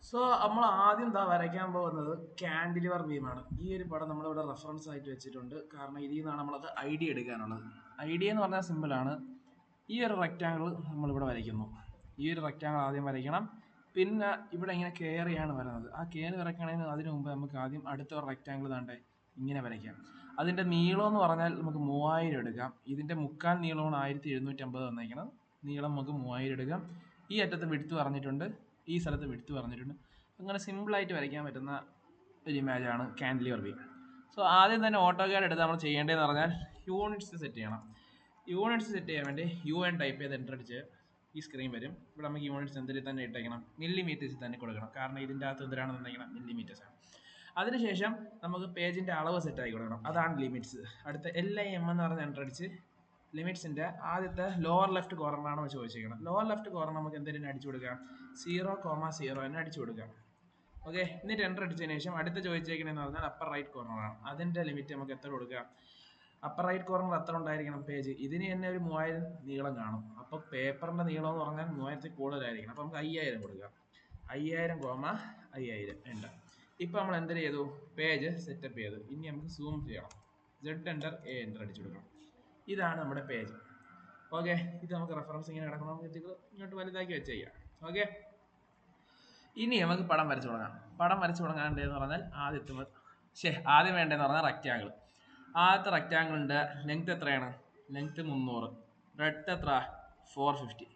So നമ്മൾ ആദ്യം വരയ്ക്കാൻ പോകുന്നത് കാൻഡിലിവർ ബീമാണ്. ഈ ഒരു പടം നമ്മളിവിടെ റെഫറൻസ് ആയിട്ട് വെച്ചിട്ടുണ്ട്. കാരണം ഇതിൽ നിന്നാണ് നമ്മളത് ഐഡിയ എടുക്കാനുള്ളത്. ഐഡിയ എന്ന് പറഞ്ഞാൽ സിമ്പിളാണ്. ഈ ഒരു റെക്റ്റാങ്കിൾ നമ്മളിവിടെ വരയ്ക്കുന്നു. ഈ ഒരു റെക്റ്റാങ്കിൾ ആദ്യം വരയ്ക്കണം. പിന്നെ ഇവിടെ ഇങ്ങനെ കയറിയാണ് വരുന്നത്. ആ കയറി വരയ്ക്കണമെങ്കിൽ അതിന് മുമ്പ് നമുക്ക് ആദ്യം അടുത്ത ഒരു റെക്റ്റാങ്കിൾ താണ്ടേ ഇങ്ങനെ വരയ്ക്കാം. അതിൻ്റെ നീളം എന്ന് പറഞ്ഞാൽ നമുക്ക് 3000 എടുക്കാം. ഇതിൻ്റെ മുക്കാൽ നീളമാണ് 1750 തന്നേക്കണം. നീളം നമുക്ക് 3000 എടുക്കാം. ഈ അറ്റത്ത് വിഡ്ത്ത് പറഞ്ഞിട്ടുണ്ട്, ഈ സ്ഥലത്ത് വിഡ്ത്ത് പറഞ്ഞിട്ടുണ്ട്. അങ്ങനെ സിമ്പിളായിട്ട് വരയ്ക്കാൻ പറ്റുന്ന ഒരു ഇമേജാണ് കാൻഡിലിവർ ബീം. സോ ആദ്യം തന്നെ ഓട്ടോകാഡ് എടുത്ത് നമ്മൾ ചെയ്യേണ്ടതെന്ന് പറഞ്ഞാൽ യൂണിറ്റ്സ് സെറ്റ് ചെയ്യണം. യൂണിറ്റ്സ് സെറ്റ് ചെയ്യാൻ വേണ്ടി UN ടൈപ്പ് ചെയ്ത് എൻ്റർ അടിച്ച് ഈ സ്ക്രീൻ വരും. ഇവിടെ നമുക്ക് യൂണിറ്റ്സ് എന്തിൽ തന്നെ ഇട്ടേക്കണം, മില്ലിമീറ്റേഴ്സിൽ തന്നെ കൊടുക്കണം. കാരണം ഇതിൻ്റെ അകത്ത് എന്തിനാണെന്നുണ്ടെങ്കിൽ മില്ലിമീറ്റേഴ്സാണ്. അതിനുശേഷം നമുക്ക് പേജിൻ്റെ അളവ് സെറ്റ് ആക്കി കൊടുക്കണം. അതാണ് ലിമിറ്റ്സ്. അടുത്ത LIM എന്ന് പറഞ്ഞ് എൻ്റർ അടിച്ച് ലിമിറ്റ്സിൻ്റെ ആദ്യത്തെ ലോവർ ലെഫ്റ്റ് കോർണറാണോ ചോദിച്ചിരിക്കണം. ലോവർ ലെഫ്റ്റ് കോർണർ നമുക്ക് എന്തെങ്കിലും അടിച്ചു കൊടുക്കാം, 0,0 എന്ന് അടിച്ചു കൊടുക്കാം. ഓക്കെ, എന്നിട്ട് എൻ്റർ അടിച്ചതിന് ശേഷം അടുത്ത ചോദിച്ചേക്കണെന്ന് പറഞ്ഞാൽ അപ്പർ റൈറ്റ് കോർണറാണ്. അതിൻ്റെ ലിമിറ്റ് നമുക്ക് എത്ര കൊടുക്കാം, അപ്പർ റൈറ്റ് കോർണർ എത്ര ഉണ്ടായിരിക്കണം പേജ്, ഇതിന് തന്നെ ഒരു 3000 നീളം കാണും. അപ്പോൾ പേപ്പറിൻ്റെ നീളം എന്ന് പറഞ്ഞാൽ 3000 കൂടുതലായിരിക്കണം. അപ്പോൾ നമുക്ക് 5000 കൊടുക്കാം. 5000,5000 ഉണ്ട്. ഇപ്പോൾ നമ്മൾ എന്ത് ചെയ്തു, പേജ് സെറ്റപ്പ് ചെയ്തു. ഇനി നമുക്ക് സൂം ചെയ്യണം. Z എൻ്റർ A എൻ്റർ അടിച്ചു കൊടുക്കണം. ഇതാണ് നമ്മുടെ പേജ്. ഓക്കെ, ഇത് നമുക്ക് റെഫറൻസ് ഇങ്ങനെ കിടക്കണം. നമുക്ക് ഇങ്ങോട്ട് വലുതാക്കി വെച്ച് ചെയ്യാം. ഓക്കെ, ഇനി നമുക്ക് പടം വരച്ചു തുടങ്ങാം. പടം വരച്ചു തുടങ്ങാണ്ടെന്ന് പറഞ്ഞാൽ ആദ്യം വേണ്ടതെന്ന് പറഞ്ഞാൽ റെക്റ്റാങ്കിൾ. ആദ്യത്തെ റെക്റ്റാങ്കിളിൻ്റെ ലെങ്ത് എത്രയാണ്, ലെങ്ത് 300, ബ്രെഡ്ത്ത് എത്ര 450.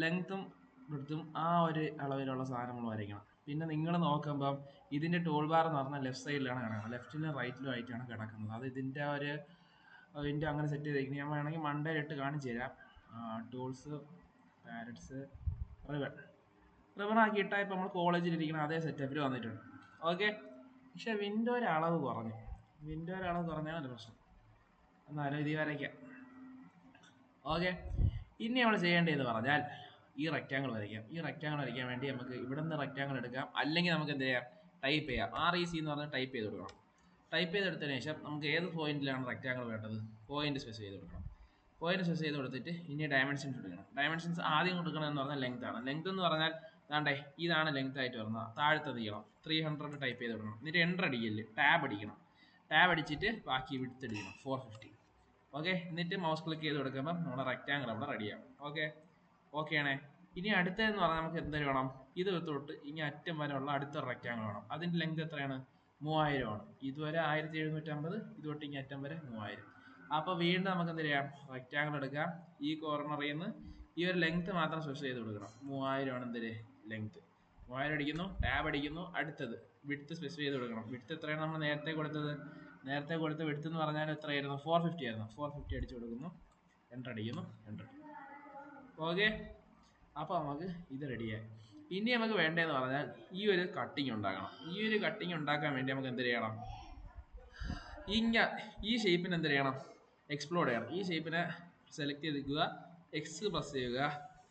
ലെങ്ത്തും ബ്രെഡ്ത്തും ആ ഒരു അളവിലുള്ള സാധനങ്ങൾ വരയ്ക്കണം. പിന്നെ നിങ്ങൾ നോക്കുമ്പം ഇതിൻ്റെ ടൂൾ ബാർ എന്ന് പറഞ്ഞാൽ ലെഫ്റ്റ് സൈഡിലാണ് കിടക്കുന്നത്, ലെഫ്റ്റിലും റൈറ്റിലും ആയിട്ടാണ് കിടക്കുന്നത്. അത് ഇതിൻ്റെ അതിൻ്റെ അങ്ങനെ സെറ്റ് ചെയ്തേക്കുന്നത്. ഞാൻ വേണമെങ്കിൽ മണ്ടയിലിട്ട് കാണിച്ചു തരാം. ടൂൾസ്, പാരറ്റ്സ്, റിബൺ ആക്കിയിട്ടാൽ ഇപ്പോൾ നമ്മൾ കോളേജിലിരിക്കുന്ന അതേ സെറ്റപ്പിൽ വന്നിട്ടുണ്ട്. ഓക്കെ, പക്ഷേ വിൻഡോയുടെ അളവ് കുറഞ്ഞു. വിൻഡോയുടെ അളവ് കുറഞ്ഞാൽ നല്ല പ്രശ്നം. എന്നാലും ഇത് വരയ്ക്കാം. ഓക്കെ, ഇനി നമ്മൾ ചെയ്യേണ്ടതെന്ന് പറഞ്ഞാൽ ഈ റെക്റ്റാങ്കിൾ വരയ്ക്കാം. ഈ റെക്റ്റാങ്കിൾ വരയ്ക്കാൻ വേണ്ടി നമുക്ക് ഇവിടെ നിന്ന് റെക്റ്റാങ്കിൾ എടുക്കാം, അല്ലെങ്കിൽ നമുക്ക് എന്ത് ചെയ്യാം, ടൈപ്പ് ചെയ്യാം. REC എന്ന് പറഞ്ഞാൽ ടൈപ്പ് ചെയ്ത് കൊടുക്കണം. ടൈപ്പ് ചെയ്തെടുത്തതിന് ശേഷം നമുക്ക് ഏത് പോയിന്റിലാണ് റെക്റ്റാങ്കിൾ വേണ്ടത്, പോയിന്റ് സ്പെസിഫൈ ചെയ്ത് കൊടുക്കണം. പോയിന്റ് സ്പെസിഫൈ ചെയ്ത് കൊടുത്തിട്ട് ഇനി ഡയമെൻഷൻസ് എടുക്കണം. ഡയമെൻഷൻസ് ആദ്യം കൊടുക്കണമെന്ന് പറഞ്ഞാൽ ലെങ്ത് ആണ്. ലെങ്ത് എന്ന് പറഞ്ഞാൽ ദാണ്ടേ ഇതാണ് ലെങ്ത് ആയിട്ട് വരുന്നത്. താഴത്തെ നീളം 300 ടൈപ്പ് ചെയ്ത് കൊടുക്കണം. എന്നിട്ട് എൻ്റർ അടിക്കല്, ടാബ് അടിക്കണം. ടാബ് അടിച്ചിട്ട് ബാക്കി വിഡ്ത്ത് അടിക്കണം 450. ഓക്കെ, എന്നിട്ട് മൗസ് ക്ലിക്ക് ചെയ്ത് കൊടുക്കുമ്പോൾ നമ്മുടെ റെക്റ്റാങ്കിൾ അവിടെ റെഡിയാവും. ഓക്കെ ആണേ. ഇനി അടുത്തതെന്ന് പറഞ്ഞാൽ നമുക്ക് എന്തൊരു വേണം, ഇത് തൊട്ട് ഇനി അറ്റം വരെ ഉള്ള അടുത്ത റെക്റ്റാങ്കിൾ വേണം. അതിൻ്റെ ലെങ്ത് എത്രയാണ്, 3000 ആണ്. ഇതുവരെ 1750, ഇതുതൊട്ട് ഇനി അറ്റം വരെ 3000. അപ്പോൾ വീണ്ടും നമുക്ക് എന്ത് ചെയ്യാം, റെക്റ്റാങ്കിൾ എടുക്കാം. ഈ കോർണറിൽ നിന്ന് ഈ ഒരു ലെങ്ത് മാത്രം സ്പെസിഫൈ ചെയ്ത് കൊടുക്കണം. 3000 ആണ് എന്തൊരു ലെങ്ത്. 3000 അടിക്കുന്നു, ടാബ് അടിക്കുന്നു. അടുത്തത് വിഡ്ത്ത് സ്പെസിഫൈ ചെയ്ത് കൊടുക്കണം. വിഡ്ത്ത് എത്രയാണ് നമ്മൾ നേരത്തെ കൊടുത്തത്, നേരത്തെ കൊടുത്ത വിഡ്ത്ത് എന്ന് പറഞ്ഞാൽ എത്രയായിരുന്നു, 450 ആയിരുന്നു. 450 അടിച്ചു കൊടുക്കുന്നു, എൻ്റർ അടിക്കുന്നു, എൻ്റർ. ഓക്കെ, അപ്പോൾ നമുക്ക് ഇത് റെഡിയായി. ഇനി നമുക്ക് വേണ്ടതെന്ന് പറഞ്ഞാൽ ഈ ഒരു കട്ടിങ് ഉണ്ടാക്കണം. ഈ ഒരു കട്ടിങ് ഉണ്ടാക്കാൻ വേണ്ടി നമുക്ക് എന്ത് ചെയ്യണം, ഈ ഷേപ്പിന് എന്ത് ചെയ്യണം, എക്സ്പ്ലോഡ് ചെയ്യണം. ഈ ഷേപ്പിനെ സെലക്ട് ചെയ്തിരിക്കുക, എക്സ് പ്രസ് ചെയ്യുക,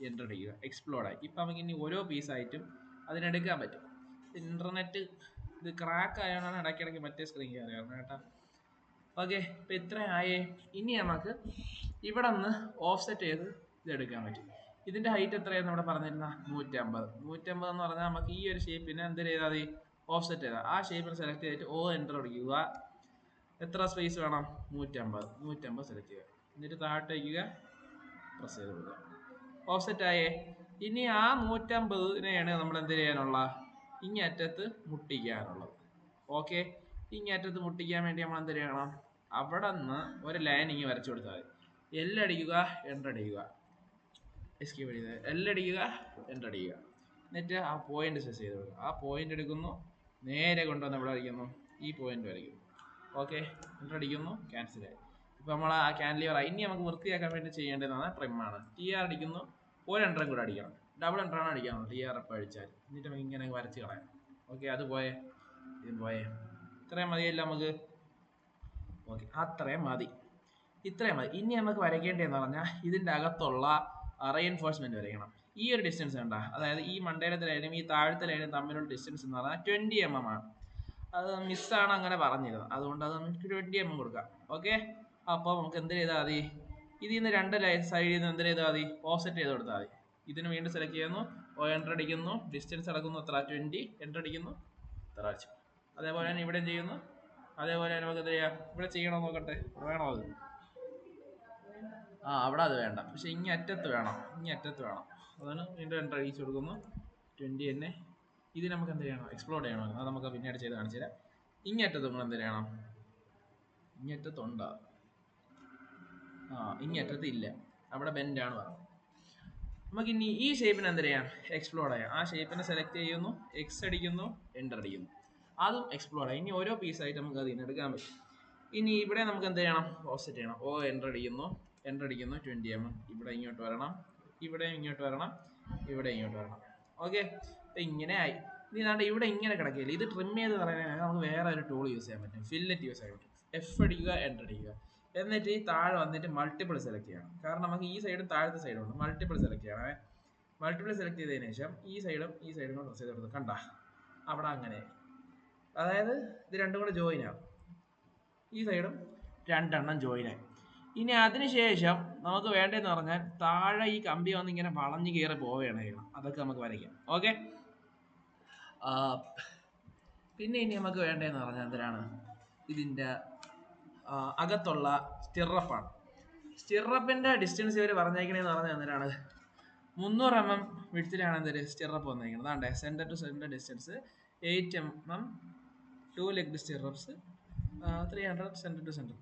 എൻ്റർ അടിക്കുക, എക്സ്പ്ലോഡായി. ഇപ്പം നമുക്ക് ഇനി ഓരോ പീസായിട്ടും അതിനെടുക്കാൻ പറ്റും. ഇൻ്റർനെറ്റ് ഇത് ക്രാക്ക് ആയതുകൊണ്ടാണ് ഇടയ്ക്കിടയ്ക്ക് മറ്റേ സ്ക്രീൻ കയറിയായിരുന്നു കേട്ടോ. ഓക്കെ, ഇപ്പം ഇത്രയായേ. ഇനി നമുക്ക് ഇവിടെ നിന്ന് ഓഫ്സെറ്റ് ചെയ്ത് ഇതെടുക്കാൻ പറ്റും. ഇതിൻ്റെ ഹൈറ്റ് എത്രയായിരുന്നു ഇവിടെ പറഞ്ഞിരുന്ന 150. 150 എന്ന് പറഞ്ഞാൽ നമുക്ക് ഈ ഒരു ഷേപ്പിനെ എന്ത് ചെയ്താൽ മതി, ഓഫ്സെറ്റ് ചെയ്താൽ ആ ഷേപ്പിനെ സെലക്ട് ചെയ്തിട്ട് എൻ്റർ അടിക്കുക. എത്ര സ്പേസ് വേണം, 150 സെലക്ട് ചെയ്യുക. എന്നിട്ട് താഴോട്ട് വയ്ക്കുക, പ്രസ് ചെയ്ത് കൊടുക്കുക. ഓഫ്സെറ്റ് ആയേ. ഇനി ആ 150നെയാണ് നമ്മൾ എന്ത് ചെയ്യാനുള്ള, ഇങ്ങറ്റത്ത് മുട്ടിക്കാനുള്ളത്. ഓക്കെ, ഇങ്ങറ്റത്ത് മുട്ടിക്കാൻ വേണ്ടി നമ്മൾ എന്ത് ചെയ്യണം, അവിടെ നിന്ന് ഒരു ലൈൻ ഇങ്ങനെ വരച്ചു കൊടുത്താൽ മതി. L അടിക്കുക, എൻ്റർ അടിക്കുക, എസ്കേപ്പ് അടിക്കുക, L അടിക്കുക, എൻ്റർ അടിക്കുക. എന്നിട്ട് ആ പോയിന്റ് സ്പെസിഫൈ ചെയ്ത് കൊടുക്കുക. ആ പോയിന്റ് എടുക്കുന്നു, നേരെ കൊണ്ടുവന്ന് ഇവിടെ അടിക്കുന്നു, ഈ പോയിന്റ് വരയ്ക്കുന്നു. ഓക്കെ, എൻ്റർ അടിക്കുന്നു, ക്യാൻസലായി. ഇപ്പോൾ നമ്മൾ ആ കാൻഡിലിവർ ആയി. ഇനി നമുക്ക് വൃത്തിയാക്കാൻ വേണ്ടി ചെയ്യേണ്ടതെന്ന് ട്രിമ്മാണ്. TR അടിക്കുന്നു, ഒരു എൻ്ററും കൂടെ അടിക്കണം. ഡബിൾ എൻ്ററാണ് അടിക്കാനുള്ളത്, TR എപ്പോൾ അടിച്ചാൽ. എന്നിട്ട് നമുക്ക് ഇങ്ങനെ വരച്ച് കളയാം. ഓക്കെ, അത് പോയേ, ഇത് പോയേ. ഇത്രയും മതിയല്ല നമുക്ക്. ഓക്കെ, അത്രയും മതി, ഇത്രയും മതി. ഇനി നമുക്ക് വരയ്ക്കേണ്ടതെന്ന് പറഞ്ഞാൽ ഇതിൻ്റെ അകത്തുള്ള റെയിൻഫോഴ്സ്മെൻറ്റ് വരയ്ക്കണം. ഈ ഒരു ഡിസ്റ്റൻസ് വേണ്ട, അതായത് ഈ മണ്ടയിലത്തെ ലൈനും ഈ താഴത്തെ ലൈനും തമ്മിലുള്ള ഡിസ്റ്റൻസ് എന്ന് പറഞ്ഞാൽ 20 mm ആണ്. അത് മിസ്സാണ് അങ്ങനെ പറഞ്ഞിരുന്നത്, അതുകൊണ്ട് അത് നമുക്ക് 20 mm കൊടുക്കാം. ഓക്കെ, അപ്പോൾ നമുക്ക് എന്ത് ചെയ്താൽ മതി, ഇതിൽ നിന്ന് രണ്ട് സൈഡിൽ നിന്ന് എന്ത് ചെയ്താൽ മതി, ഓഫ്സെറ്റ് ചെയ്ത് കൊടുത്താൽ മതി. ഇതിന് വീണ്ടും സെലക്ട് ചെയ്യുന്നു, ഓ എൻ്റർ അടിക്കുന്നു, ഡിസ്റ്റൻസ് അടക്കുന്നു എത്ര 20, എൻ്റർ അടിക്കുന്നു എത്ര വെച്ചു. അതേപോലെ തന്നെ ഇവിടെ ചെയ്യുന്നു. അതേപോലെ നമുക്ക് എന്ത് ചെയ്യാം, ഇവിടെ ചെയ്യണോ നോക്കട്ടെ, വേണോ അത്? അവിടെ അത് വേണ്ട, പക്ഷെ ഇങ്ങ അറ്റത്ത് വേണം, അതാണ് വീണ്ടും എൻ്റർ അടിച്ചു കൊടുക്കുന്നു 20 തന്നെ. ഇത് നമുക്ക് എന്ത് ചെയ്യണം, എക്സ്പ്ലോർ ചെയ്യണം. അത് നമുക്ക് പിന്നീട് ചെയ്ത് കാണിച്ചു തരാം. ഇങ്ങറ്റത്ത് നമ്മൾ എന്ത് ചെയ്യണം, ഇങ്ങറ്റത്തുണ്ടോ? ഇങ്ങറ്റത്ത് ഇല്ല, അവിടെ ബെൻഡാണ് പറഞ്ഞത്. നമുക്ക് ഇനി ഈ ഷേപ്പിന് എന്ത് ചെയ്യാം, എക്സ്പ്ലോർ ചെയ്യാം. ആ ഷേപ്പിനെ സെലക്ട് ചെയ്യുന്നു, എക്സ് അടിക്കുന്നു, എൻ്റർ അടിക്കുന്നു, അതും എക്സ്പ്ലോർ ചെയ്യാം. ഇനി ഓരോ പീസായിട്ട് നമുക്ക് അതിൽ നിന്ന് എടുക്കാൻ പറ്റും. ഇനി ഇവിടെ നമുക്ക് എന്ത് ചെയ്യണം, ഓഫ്സെറ്റ് ചെയ്യണം. എൻ്റർ അടിക്കുന്നു 20 mm. ഇവിടെ ഇങ്ങോട്ട് വരണം, ഇവിടെ ഇങ്ങോട്ട് വരണം, ഇവിടെ ഇങ്ങോട്ട് വരണം. ഓക്കെ, അപ്പം ഇങ്ങനെ ആയി. ഇനി നാണ്ട് ഇവിടെ ഇങ്ങനെ കിടക്കില്ല, ഇത് ട്രിം ചെയ്ത് പറയുകയാണെങ്കിൽ നമുക്ക് വേറെ ഒരു ടൂൾ യൂസ് ചെയ്യാൻ പറ്റും, ഫില്ലറ്റ് യൂസ് ചെയ്യാൻ പറ്റും. എഫ് അടിക്കുക, എൻ്റർ അടിക്കുക, എന്നിട്ട് ഈ താഴെ വന്നിട്ട് മൾട്ടിപ്പിൾ സെലക്ട് ചെയ്യണം. കാരണം നമുക്ക് ഈ സൈഡും താഴത്തെ സൈഡും ഉണ്ട്, മൾട്ടിപ്പിൾ സെലക്ട് ചെയ്യണേ. മൾട്ടിപ്പിൾ സെലക്ട് ചെയ്തതിനു ശേഷം ഈ സൈഡും കൂടെ പ്രസ് ചെയ്ത് കൊടുത്തു, കണ്ട അവിടെ അങ്ങനെ. അതായത് ഇത് രണ്ടും കൂടെ ജോയിൻ ആവും, ഈ സൈഡും രണ്ടെണ്ണം ജോയിൻ ആയി. ഇനി അതിനുശേഷം നമുക്ക് വേണ്ടതെന്ന് പറഞ്ഞാൽ താഴെ ഈ കമ്പി വന്ന് ഇങ്ങനെ വളഞ്ഞു കയറി പോവുകയാണ് ചെയ്യണം. അതൊക്കെ നമുക്ക് വരയ്ക്കാം. ഓക്കെ, പിന്നെ ഇനി നമുക്ക് വേണ്ടതെന്ന് പറഞ്ഞാൽ എന്തിനാണ്, ഇതിൻ്റെ അകത്തുള്ള സ്റ്റിറപ്പാണ്. സ്റ്റിറപ്പിൻ്റെ ഡിസ്റ്റൻസ് ഇവർ പറഞ്ഞേക്കണേന്ന് പറഞ്ഞാൽ എന്തിനാണ്, 300 mm വിഡ്ത്തിലാണ് എന്തൊരു സ്റ്റിറപ്പ് വന്നേക്കുന്നത്. അതാണ്ടേ centre to centre distance 8 mm, 2 leg stirrups 300 centre to centre.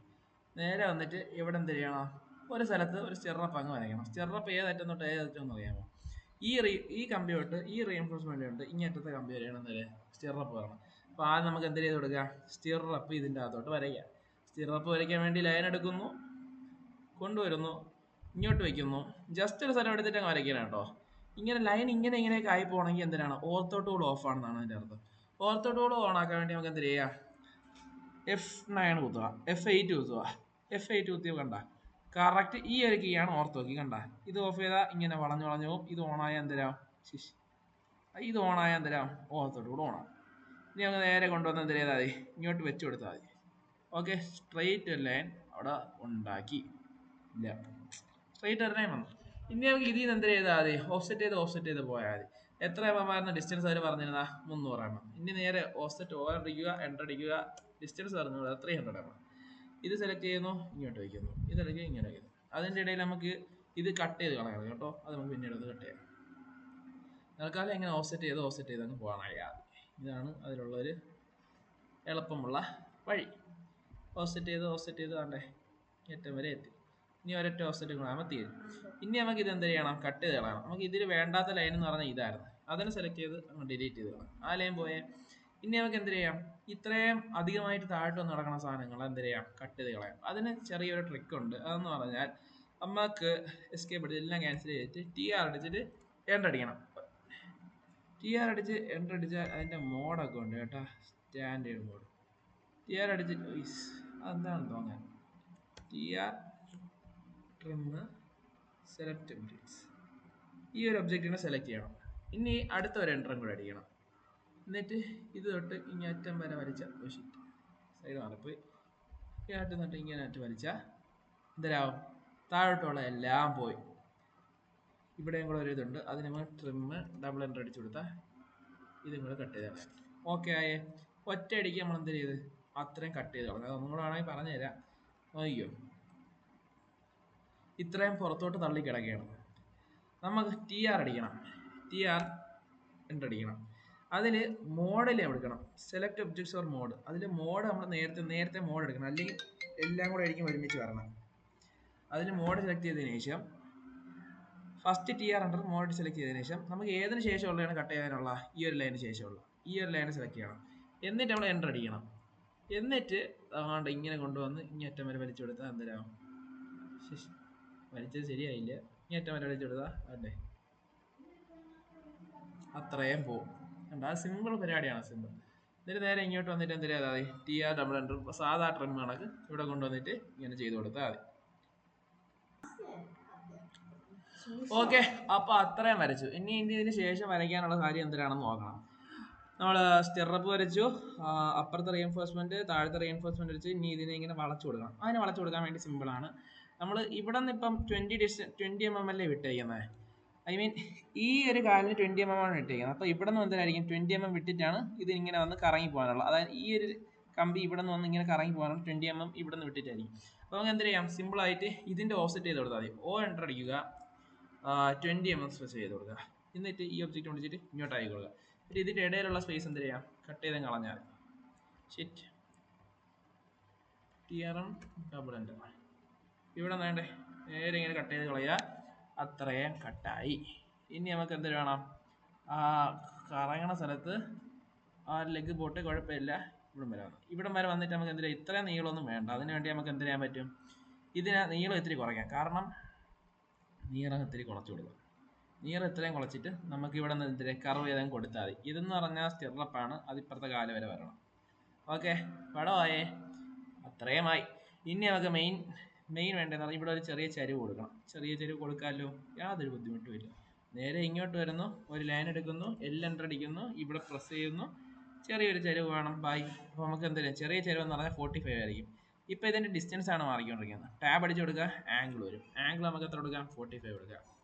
നേരെ വന്നിട്ട് ഇവിടെ എന്ത് ചെയ്യണം, ഒരു സ്ഥലത്ത് ഒരു സ്റ്റിറപ്പ് അങ്ങ് വരയ്ക്കണം. സ്റ്റിറപ്പ് ഏതറ്റം തൊട്ട് ഏതറ്റം എന്ന് അറിയാമോ? ഈ കമ്പി തൊട്ട് ഈ റീഎൻഫോഴ്സ്മെന്റ് ഉണ്ട് ഇങ്ങനത്തെ കമ്പി വരെയാണ് എന്തൊരു സ്റ്റിറപ്പ് വരണം. അപ്പോൾ ആദ്യം നമുക്ക് എന്ത് ചെയ്ത് കൊടുക്കുക, സ്റ്റിറപ്പ് ഇതിൻ്റെ അകത്തോട്ട് വരയ്ക്കുക. സ്റ്റിറപ്പ് വരയ്ക്കാൻ വേണ്ടി ലൈൻ എടുക്കുന്നു, കൊണ്ടുവരുന്നു, ഇങ്ങോട്ട് വയ്ക്കുന്നു. ജസ്റ്റ് ഒരു സ്ഥലം എടുത്തിട്ട് അങ്ങ് വരയ്ക്കണം കേട്ടോ. ഇങ്ങനെ ലൈൻ ഇങ്ങനെയൊക്കെ ആയി പോകണമെങ്കിൽ എന്തിനാണ്, ഓർത്തോ ടൂൾ ഓഫ് ആണെന്നാണ് അതിൻ്റെ അർത്ഥം. ഓർത്തോ ടൂൾ ഓൺ ആക്കാൻ വേണ്ടി നമുക്ക് എന്ത് ചെയ്യുക, F9 കുത്തുക, F8 കുത്തുക. F8 കുത്തിയ കണ്ട കറക്റ്റ് ഈ ഒരു കീ ആണ് ഓർത്തോ കീ. കണ്ട ഇത് ഓഫ് ചെയ്താൽ ഇങ്ങനെ വളഞ്ഞു പോകും. ഇത് ഓണായ എന്തരാം, ഇത് ഓണായ എന്തരാം, ഓർത്തോ ടൂൾ ഓണാകും. ഇനി നമുക്ക് നേരെ കൊണ്ടുവന്ന് എന്ത് ചെയ്താൽ മതി, ഇങ്ങോട്ട് വെച്ച് കൊടുത്താൽ മതി. ഓക്കെ, സ്ട്രെയിറ്റ് ലൈൻ അവിടെ ഉണ്ടാക്കി, ഇല്ല സ്ട്രെയിറ്റ് ഒരു ലൈൻ വന്നു. ഇനി നമുക്ക് ഇതിൽ നിന്ന് എന്ത് ചെയ്താൽ മതി, ഓഫ്സെറ്റ് ചെയ്ത് പോയാൽ മതി. എത്ര mm ആയിരുന്നു ഡിസ്റ്റൻസ് അവർ പറഞ്ഞിരുന്ന, 300 mm. ഇനി നേരെ ഓഫ്സെറ്റ് അടിക്കുക, എൻ്റർ അടിക്കുക, ഡിസ്റ്റൻസ് പറഞ്ഞു 300 mm. ഇത് സെലക്ട് ചെയ്യുന്നു, ഇങ്ങോട്ട് വയ്ക്കുന്നു, ഇതെടുക്കുക, ഇങ്ങനെ വയ്ക്കുന്നു. അതിൻ്റെ ഇടയിൽ നമുക്ക് ഇത് കട്ട് ചെയ്ത് കളയണം കേട്ടോ, അത് നമുക്ക് പിന്നീട് അത് കട്ട് ചെയ്യാം. തൽക്കാലം എങ്ങനെ ഓഫ്സെറ്റ് ചെയ്ത് അങ്ങ് പോകാനായാൽ ഇതാണ് അതിലുള്ളൊരു എളുപ്പമുള്ള വഴി. ഓഫ്സെറ്റ് ചെയ്ത് വേണ്ടേ ഏറ്റവും വരെ എത്തി. ഇനി ഒരൊറ്റ ഓഫ്സെറ്റ് കൂടാകുമ്പോൾ തീരും. ഇനി നമുക്ക് ഇത് എന്ത് ചെയ്യണം, കട്ട് ചെയ്ത് കളയണം. നമുക്ക് ഇതിൽ വേണ്ടാത്ത ലൈൻ എന്ന് പറഞ്ഞാൽ ഇതായിരുന്നു, അതിനെ സെലക്ട് ചെയ്ത് അങ്ങ് ഡിലീറ്റ് ചെയ്ത് കളയാം. ആ ലൈൻ പോയേ. ഇനി നമുക്ക് എന്ത് ചെയ്യാം, ഇത്രയും അധികമായിട്ട് താഴോട്ട് നടക്കുന്ന സാധനങ്ങൾ എന്ത് ചെയ്യാം, കട്ട് ചെയ്ത് കളയാം. അതിന് ചെറിയൊരു ട്രിക്ക് ഉണ്ട്. അതെന്ന് പറഞ്ഞാൽ നമുക്ക് എസ്കേപ്പ് അടിച്ച് എല്ലാം ക്യാൻസൽ ചെയ്തിട്ട് TR അടിച്ചിട്ട് എൻ്റർ അടിക്കണം. TR അടിച്ച് എൻ്റർ അടിച്ചാൽ അതിൻ്റെ മോഡൊക്കെ ഉണ്ട് കേട്ടോ, സ്റ്റാൻഡേർഡ് മോഡ്. TR അടിച്ചിട്ട് അതെന്താണ് തോന്നാൻ, TR ട്രിം സെലക്ട് ഒബ്ജക്ട്സ്, ഈ ഒരു ഒബ്ജക്റ്റിനെ സെലക്ട് ചെയ്യണം. ഇനി അടുത്ത ഒരു എൻ്ററും കൂടെ അടിക്കണം. എന്നിട്ട് ഇത് തൊട്ട് ഇങ്ങേറ്റം വരെ വരച്ച സൈഡ് മാറിപ്പോയി, ഇങ്ങോട്ട് തൊട്ട് ഇങ്ങനെ വലിച്ചാൽ എന്തരാവും, താഴോട്ടുള്ള എല്ലാം പോയി. ഇവിടെയും കൂടെ ഒരു ഇതുണ്ട്, അതിന് നമ്മൾ ട്രിം ഡബിൾ എൻ്റർ അടിച്ചു കൊടുത്താൽ ഇതും കൂടെ കട്ട് ചെയ്താൽ ഓക്കെ ആയേ. ഒറ്റ അടിക്ക് നമ്മൾ എന്ത് ചെയ്ത് അത്രയും കട്ട് ചെയ്ത് കളഞ്ഞു. അതൊന്നും കൂടെ ആണെങ്കിൽ പറഞ്ഞു തരാം. അയ്യോ, ഇത്രയും പുറത്തോട്ട് തള്ളി കിടക്കുകയാണ്. നമുക്ക് TR അടിക്കണം, TR എൻ്റർ അടിക്കണം. അതിൽ മോഡിൽ എടുക്കണം, സെലക്ട് ഒബ്ജക്ട്സ് ഓർ മോഡ്. അതിൽ മോഡ് നമ്മൾ നേരത്തെ മോഡ് എടുക്കണം, അല്ലെങ്കിൽ എല്ലാം കൂടെ ആയിരിക്കും ഒരുമിച്ച് വരണം. അതിൽ മോഡ് സെലക്ട് ചെയ്തതിന് ശേഷം first TR enter mode select ചെയ്തതിന് ശേഷം നമുക്ക് ഏതിന് ശേഷമുള്ളതാണ് കട്ട് ചെയ്യാനുള്ള, ഈ ഒരു ലൈനിന് ശേഷമുള്ള ഈ ഒരു ലൈന് സെലക്ട് ചെയ്യണം. എന്നിട്ട് നമ്മൾ എൻ്റർ അടിക്കണം. എന്നിട്ട് അതുകൊണ്ട് ഇങ്ങനെ കൊണ്ടുവന്ന് ഇങ്ങേറ്റം വരെ വലിച്ചു കൊടുത്താൽ എന്തരാവും, വലിച്ചത് ശരിയായില്ല, ഇങ്ങേറ്റം വരെ വലിച്ചു കൊടുത്താൽ അല്ലേ അത്രയും പോവും. ആ സിമ്പിൾ പരിപാടിയാണ്, സിമ്പിൾ. എന്നിട്ട് നേരെ ഇങ്ങോട്ട് വന്നിട്ട് എന്ത് ചെയ്താൽ മതി, TR ഡബിൾ എൻ്റർ സാധാ ട്രിം കണക്ക് ഇവിടെ കൊണ്ടുവന്നിട്ട് ഇങ്ങനെ ചെയ്ത് കൊടുത്താൽ മതി. ഓക്കെ, അപ്പോൾ അത്രയും വരച്ചു. ഇനി ഇതിന് ശേഷം വരയ്ക്കാനുള്ള കാര്യം എന്തിനാണെന്ന് നോക്കണം. നമ്മൾ സ്റ്റിറപ്പ് വരച്ചു, അപ്പുറത്തെ റീഎൻഫോഴ്സ്മെന്റ് താഴത്തെ റീഎൻഫോഴ്സ്മെന്റ് വരച്ച് ഇനി ഇതിനെ ഇങ്ങനെ വളച്ചു കൊടുക്കണം. അതിനെ വളച്ചു കൊടുക്കാൻ വേണ്ടി സിമ്പിളാണ്. നമ്മൾ ഇവിടെ നിന്ന് ഇപ്പം 20 mm അല്ലേ വിട്ടേക്കുന്നത്. ഐ മീൻ ഈ ഒരു കാലിന് 20 mm ആണ് ഇട്ടേക്കുന്നത്. അപ്പോൾ ഇവിടെ നിന്ന് എന്തായിരിക്കും 20 mm വിട്ടിട്ടാണ് ഇത് ഇങ്ങനെ വന്ന് കറങ്ങി പോകാനുള്ളത്. അതായത് ഈ ഒരു കമ്പി ഇവിടെ നിന്ന് വന്ന് ഇങ്ങനെ കറങ്ങി പോകാനുള്ള 20 mm ഇവിടെ നിന്ന് വിട്ടിട്ടായിരിക്കും. അപ്പോൾ നമുക്ക് എന്ത് ചെയ്യാം, സിമ്പിളായിട്ട് ഇതിൻ്റെ ഓഫ്സെറ്റ് ചെയ്ത് കൊടുത്താൽ മതി. ഓ എൻ്റർ അടിക്കുക, 20 mm സ്പെസ് ചെയ്ത് കൊടുക്കുക. എന്നിട്ട് ഈ ഒബ്ജക്റ്റ് വിളിച്ചിട്ട് ഇങ്ങോട്ട് ആയി കൊടുക്കുക. എന്നിട്ട് ഇതിൻ്റെ ഇടയിലുള്ള സ്പേസ് എന്ത് ചെയ്യാം, കട്ട് ചെയ്ത് കളഞ്ഞാൽ ഷിറ്റ് ടിയറും ഡബിൾ എൻ്റർ. ഇവിടെ വേണ്ടേ നേരെ ഇങ്ങനെ കട്ട് ചെയ്ത് കളയുക. അത്രയും കട്ടായി. ഇനി നമുക്ക് എന്ത് വേണം, ആ കറങ്ങണ സ്ഥലത്ത് ആ ലെഗ് പോട്ട് കുഴപ്പമില്ല, ഇവിടം വരെ വന്നിട്ട് നമുക്ക് എന്തിനാ ഇത്രയും നീളമൊന്നും വേണ്ട. അതിന് വേണ്ടി നമുക്ക് എന്ത് ചെയ്യാൻ പറ്റും, ഇതിന് നീളം ഇത്തിരി കുറയ്ക്കാം. കാരണം നീളം ഇത്തിരി കുറച്ച് കൊടുക്കുക. നീളം ഇത്രയും കുറച്ചിട്ട് നമുക്ക് ഇവിടെ നിന്ന് എന്തിനാ കർവ് ചെയ്താൽ കൊടുത്താൽ മതി. ഇതെന്ന് പറഞ്ഞാൽ സ്റ്റിറപ്പാണ്, അതിപ്പുറത്തെ കാല് വരെ വരണം. ഓക്കെ, പടമായേ, അത്രയുമായി. ഇനി നമുക്ക് മെയിൻ വേണ്ടതെന്ന് പറഞ്ഞാൽ ഇവിടെ ഒരു ചെറിയ ചരിവ് കൊടുക്കണം. ചെറിയ ചരിവ് കൊടുക്കാമല്ലോ, യാതൊരു ബുദ്ധിമുട്ടും ഇല്ല. നേരെ ഇങ്ങോട്ട് വരുന്നു, ഒരു ലൈൻ എടുക്കുന്നു, എൽ എൻ്റർ അടിക്കുന്നു, ഇവിടെ പ്രസ് ചെയ്യുന്നു, ചെറിയൊരു ചരിവ് വേണം. ബൈ. അപ്പോൾ നമുക്ക് എന്തെങ്കിലും ചെറിയ ചരിവ് എന്ന് പറഞ്ഞാൽ 45 ആയിരിക്കും. ഇപ്പോൾ ഇതിൻ്റെ ഡിസ്റ്റൻസ് ആണ് മാറിക്കൊണ്ടിരിക്കുന്നത്. ടാബ് അടിച്ച് കൊടുക്കുക, ആംഗിൾ വരും. ആംഗിൾ നമുക്ക് എത്ര കൊടുക്കാം, 45 കൊടുക്കുക.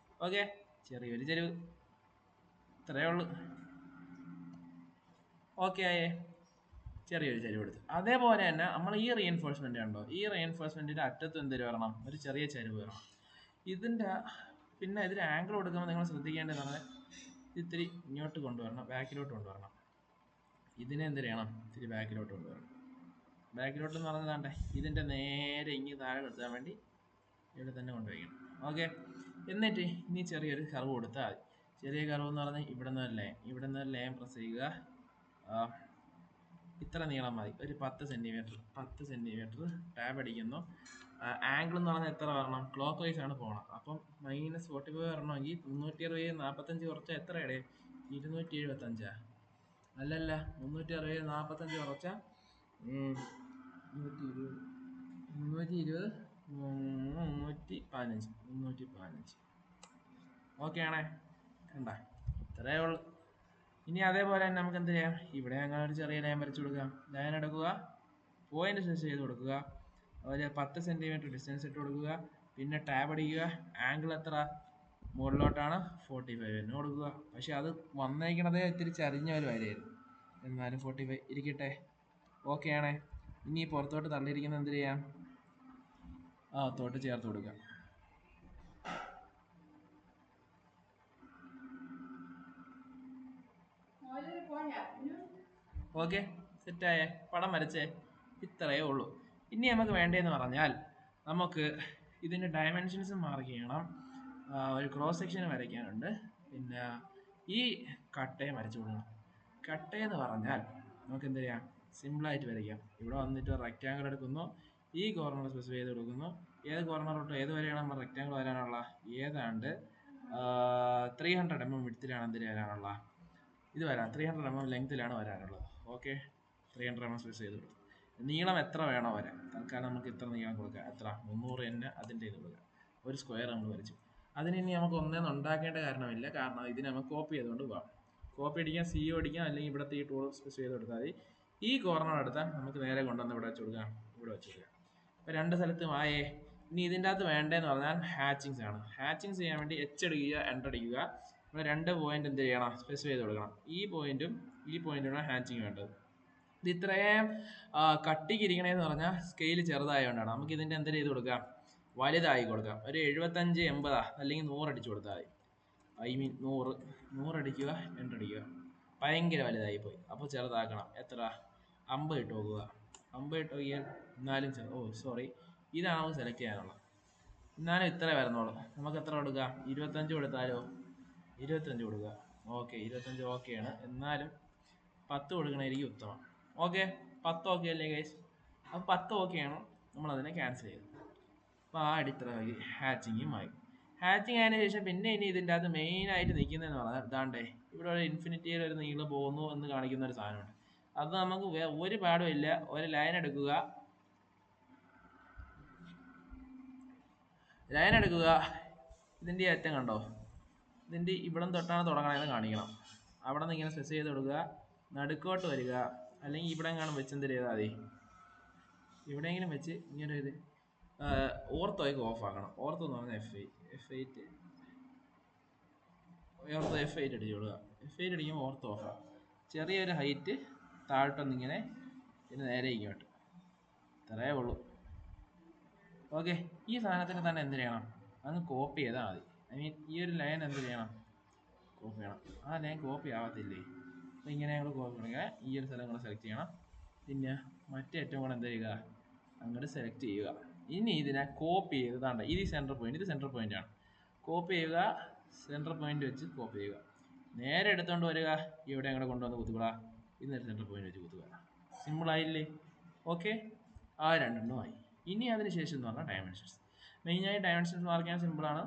ഓക്കെ, ചെറിയൊരു ചരിവ്, ഇത്രയേ ഉള്ളൂ. ഓക്കെ ആയേ, ചെറിയൊരു ചരിവ് എടുത്ത്. അതേപോലെ തന്നെ നമ്മൾ ഈ റീഎൻഫോഴ്സ്മെന്റ് ഉണ്ടോ, ഈ റീഎൻഫോഴ്സ്മെന്റിന്റെ അറ്റത്ത് എന്തൊരു വരണം, ഒരു ചെറിയ ചരിവ് വരണം. ഇതിന്റെ പിന്നെ ഇതിന് ആംഗിൾ കൊടുക്കുമ്പോൾ നിങ്ങൾ ശ്രദ്ധിക്കേണ്ടതാണ്, ഇത്തിരി ഇങ്ങോട്ട് കൊണ്ടുവരണം, ബാക്കിലോട്ട് കൊണ്ടുവരണം. ഇതിനെ എന്ത് ചെയ്യണം, ഇത്തിരി ബാക്കിലോട്ട് കൊണ്ടുവരണം. ബാക്കിലോട്ട് എന്ന് പറഞ്ഞതാണ്ടേ ഇതിന്റെ നേരെ ഇങ്ങ് താഴെ നിർത്താൻ വേണ്ടി ഇവിടെ തന്നെ കൊണ്ടുവയ്ക്കണം. ഓക്കെ, എന്നിട്ട് ഇനി ചെറിയൊരു കർവ് കൊടുത്താൽ മതി. ചെറിയ കർവ് എന്ന് പറഞ്ഞാൽ ഇവിടെ നിന്ന് ഒരു ലൈൻ പ്രസ് ചെയ്യുക. ഇത്ര നീളം മതി, ഒരു 10 സെൻറ്റിമീറ്റർ. ടാബ് അടിക്കുന്നു. ആംഗിൾ എന്ന് പറഞ്ഞാൽ എത്ര വരണം, ക്ലോക്ക് വൈസ് ആണ് പോകണം. അപ്പം -45 വരണമെങ്കിൽ 360 45 കുറച്ചാൽ എത്ര ഇടേ, 275. അല്ലല്ല, 360 45 കുറച്ചാൽ 315. ഓക്കെ ആണേ, കണ്ട, ഇത്രയേ ഉള്ളൂ. ഇനി അതേപോലെ തന്നെ നമുക്ക് എന്ത് ചെയ്യാം, ഇവിടെ ഞങ്ങൾ ഒരു ചെറിയ ലൈൻ വരച്ചു കൊടുക്കാം. ലൈൻ എടുക്കുക, പോയിന്റ് സെറ്റ് ചെയ്ത് കൊടുക്കുക, ഒരു 10 സെൻറ്റിമീറ്റർ ഡിസ്റ്റൻസ് ഇട്ട് കൊടുക്കുക. പിന്നെ ടാബ് അടിക്കുക, ആംഗിൾ എത്ര മുകളിലോട്ടാണ്, 45 തന്നെ കൊടുക്കുക. പക്ഷെ അത് വന്നേക്കണത് ഇത്തിരി ചരിഞ്ഞ ഒരു വരയായിരുന്നു, എന്നാലും 45 ഇരിക്കട്ടെ. ഓക്കെ ആണേ. ഇനി പുറത്തോട്ട് തള്ളിയിരിക്കുന്നത് എന്ത് ചെയ്യാം, തോട്ട് ചേർത്ത് കൊടുക്കുക. ഓക്കെ, സെറ്റായേ, പടം വരച്ചേ, ഇത്രയേ ഉള്ളൂ. ഇനി നമുക്ക് വേണ്ടതെന്ന് പറഞ്ഞാൽ നമുക്ക് ഇതിൻ്റെ ഡയമെൻഷൻസ് മാർക്ക് ചെയ്യണം, ഒരു ക്രോസ് സെക്ഷൻ വരയ്ക്കാനുണ്ട്, പിന്നെ ഈ കട്ടയും വരച്ചു കൊടുക്കണം. കട്ടയെന്ന് പറഞ്ഞാൽ നമുക്ക് എന്ത് ചെയ്യാം, സിമ്പിളായിട്ട് വരയ്ക്കാം. ഇവിടെ വന്നിട്ട് റെക്റ്റാങ്കിൾ എടുക്കുന്നു, ഈ കോർണർ സ്പെസിഫൈ ചെയ്ത് കൊടുക്കുന്നു. ഏത് കോർണർ തൊട്ട് ഏത് വരെയാണ് നമ്മൾ റെക്റ്റാങ്കിൾ വരാനുള്ള, ഏതാണ്ട് 300 mm വിഡ്ത്തിലാണ് എന്തിന് വരാനുള്ള, ഇത് വരാം 300 mm ലെങ്ത്തിലാണ് വരാനുള്ളത്. ഓക്കെ, 300 mm സ്പെസ് ചെയ്ത് കൊടുത്തു. നീളം എത്ര വേണോ വരാൻ, തൽക്കാലം നമുക്ക് ഇത്ര നീളം കൊടുക്കാം. എത്ര, 300 തന്നെ അതിൻ്റെ ഇത് കൊടുക്കാം. ഒരു സ്ക്വയർ നമ്മൾ വരച്ചു. അതിന് ഇനി നമുക്ക് ഒന്നേന്ന് ഉണ്ടാക്കേണ്ട കാരണമില്ല, കാരണം ഇതിന് നമുക്ക് കോപ്പി ചെയ്തുകൊണ്ട് പോകാം. കോപ്പി അടിക്കാം, CO അടിക്കാം, അല്ലെങ്കിൽ ഇവിടുത്തെ ഈ ടൂൾ സ്പെസ് ചെയ്ത് കൊടുത്താൽ മതി. ഈ കോർണർ എടുത്താൽ നമുക്ക് നേരെ കൊണ്ടുവന്ന് ഇവിടെ വെച്ച് കൊടുക്കാം, ഇവിടെ വെച്ച് കൊടുക്കാം. അപ്പോൾ രണ്ട് സ്ഥലത്തും ആയേ. ഇനി ഇതിൻ്റെ അകത്ത് വേണ്ടതെന്ന് പറഞ്ഞാൽ ഹാച്ചിങ്സ് ആണ്. ഹാച്ചിങ്സ് ചെയ്യാൻ വേണ്ടി H അടിക്കുക, എൻ്റർ അടിക്കുക. ഇവിടെ 2 പോയിന്റ് എന്ത് ചെയ്യണം, സ്പെസിഫൈ ചെയ്ത് കൊടുക്കണം. ഈ പോയിന്റാണ് ഹാച്ചിങ് വേണ്ടത്. ഇത് ഇത്രയും കട്ടിക്ക് ഇരിക്കണേന്ന് പറഞ്ഞാൽ സ്കെയിൽ ചെറുതായതുകൊണ്ടാണ്. നമുക്ക് ഇതിൻ്റെ എന്തെങ്കിലും ചെയ്ത് കൊടുക്കാം, വലുതായി കൊടുക്കാം. ഒരു 75 80 അല്ലെങ്കിൽ 100 അടിച്ചു കൊടുത്താൽ മതി. ഐ മീൻ 100 അടിക്കുക, എൻ്റർ അടിക്കുക. ഭയങ്കര വലുതായി പോയി, അപ്പോൾ ചെറുതാക്കണം. എത്ര, 50 ഇട്ട് നോക്കുക. 50 ഇട്ട് നോക്കിയാൽ എന്നാലും സോറി, ഇതാണ് നമുക്ക് സെലക്ട് ചെയ്യാനുള്ളത്. എന്നാലും ഇത്ര വരുന്നുള്ളൂ. നമുക്ക് എത്ര കൊടുക്കാം, 25 കൊടുത്താലോ, 25 കൊടുക്കുക. ഓക്കെ, 25 ഓക്കെയാണ്. എന്നാലും 10 കൊടുക്കണമായിരിക്കും ഉത്തമം. ഓക്കെ, 10 ഓക്കെ അല്ലേ ഗൈസ്? അപ്പോൾ 10 ഓക്കെയാണ്, നമ്മളതിനെ ക്യാൻസൽ ചെയ്തു. അപ്പോൾ ആ അടിത്തറ ഹാച്ചിങ്ങുമായി. ഹാച്ചിങ് ആയതിനു ശേഷം പിന്നെ ഇനി ഇതിൻ്റെ അകത്ത് മെയിനായിട്ട് നിൽക്കുന്നതെന്ന് പറഞ്ഞാൽ ഇതാണ്ടേ, ഇവിടെ ഒരു ഇൻഫിനിറ്റിയിൽ ഒരു നീളം പോകുന്നു എന്ന് കാണിക്കുന്ന ഒരു സാധനമുണ്ട്. അത് നമുക്ക് ഒരു പാടും ഇല്ല. ഒരു ലൈൻ എടുക്കുക, ഇതിൻ്റെ അറ്റം കണ്ടോ, ഇതിൻ്റെ ഇവിടം തൊട്ടാണ് തുടങ്ങണമെന്ന് കാണിക്കണം. അവിടെ നിന്ന് ഇങ്ങനെ സ്പെസ് ചെയ്ത് കൊടുക്കുക, നടുക്കോട്ട് വരിക, അല്ലെങ്കിൽ ഇവിടെ എങ്ങാനും വെച്ച് എന്ത് ചെയ്താൽ മതി, എവിടെയെങ്കിലും വെച്ച് ഇങ്ങനെ ഇത് ഓർത്തോയ്ക്ക് ഓഫ് ആക്കണം. ഓർത്തോ എന്ന് പറഞ്ഞാൽ F8 ഓർത്തോ F8 അടിച്ചു കൊടുക്കുക. F8 അടിക്കുമ്പോൾ ഓർത്തോ ഓഫ്. ചെറിയൊരു ഹൈറ്റ് താഴോട്ടൊന്നിങ്ങനെ പിന്നെ നേരെ ഇങ്ങോട്ട്. ഇത്രയേ ഉള്ളൂ. ഓക്കെ, ഈ സാധനത്തിന് തന്നെ എന്ത് ചെയ്യണം? അങ്ങ് കോപ്പി ചെയ്താൽ മതി. ഐ മീൻ ഈ ഒരു ലൈൻ എന്ത് ചെയ്യണം? കോപ്പി ചെയ്യണം. ആ ലൈൻ കോപ്പി ആവത്തില്ലേ? അപ്പോൾ ഇങ്ങനെ ഞങ്ങൾ കോപ്പി ചെയ്യണമെങ്കിൽ ഈ ഒരു സ്ഥലം കൂടെ സെലക്ട് ചെയ്യണം. പിന്നെ മറ്റേ ഏറ്റവും കൂടെ എന്ത് ചെയ്യുക? അങ്ങോട്ട് സെലക്ട് ചെയ്യുക. ഇനി ഇതിനെ കോപ്പി ചെയ്തതാണ്ട് ഇത് സെൻറ്റർ പോയിന്റ്, ഇത് സെൻറ്റർ പോയിന്റ് ആണ്. കോപ്പി ചെയ്യുക, സെൻറ്റർ പോയിന്റ് വെച്ച് കോപ്പി ചെയ്യുക. നേരെ എടുത്തുകൊണ്ട് വരിക, ഇവിടെ അങ്ങോട്ട് കൊണ്ടുവന്ന് കുത്തുക. ഇന്നൊരു സെൻറ്റർ പോയിന്റ് വെച്ച് കുത്തുക. സിമ്പിളായില്ലേ? ഓക്കെ, ആ രണ്ടെണ്ണമായി. ഇനി അതിന് ശേഷം എന്ന് പറഞ്ഞാൽ ഡയമെൻഷൻസ്. മെയിനായി ഡയമെൻഷൻസ് മാർക്ക് ചെയ്യാൻ സിമ്പിളാണ്.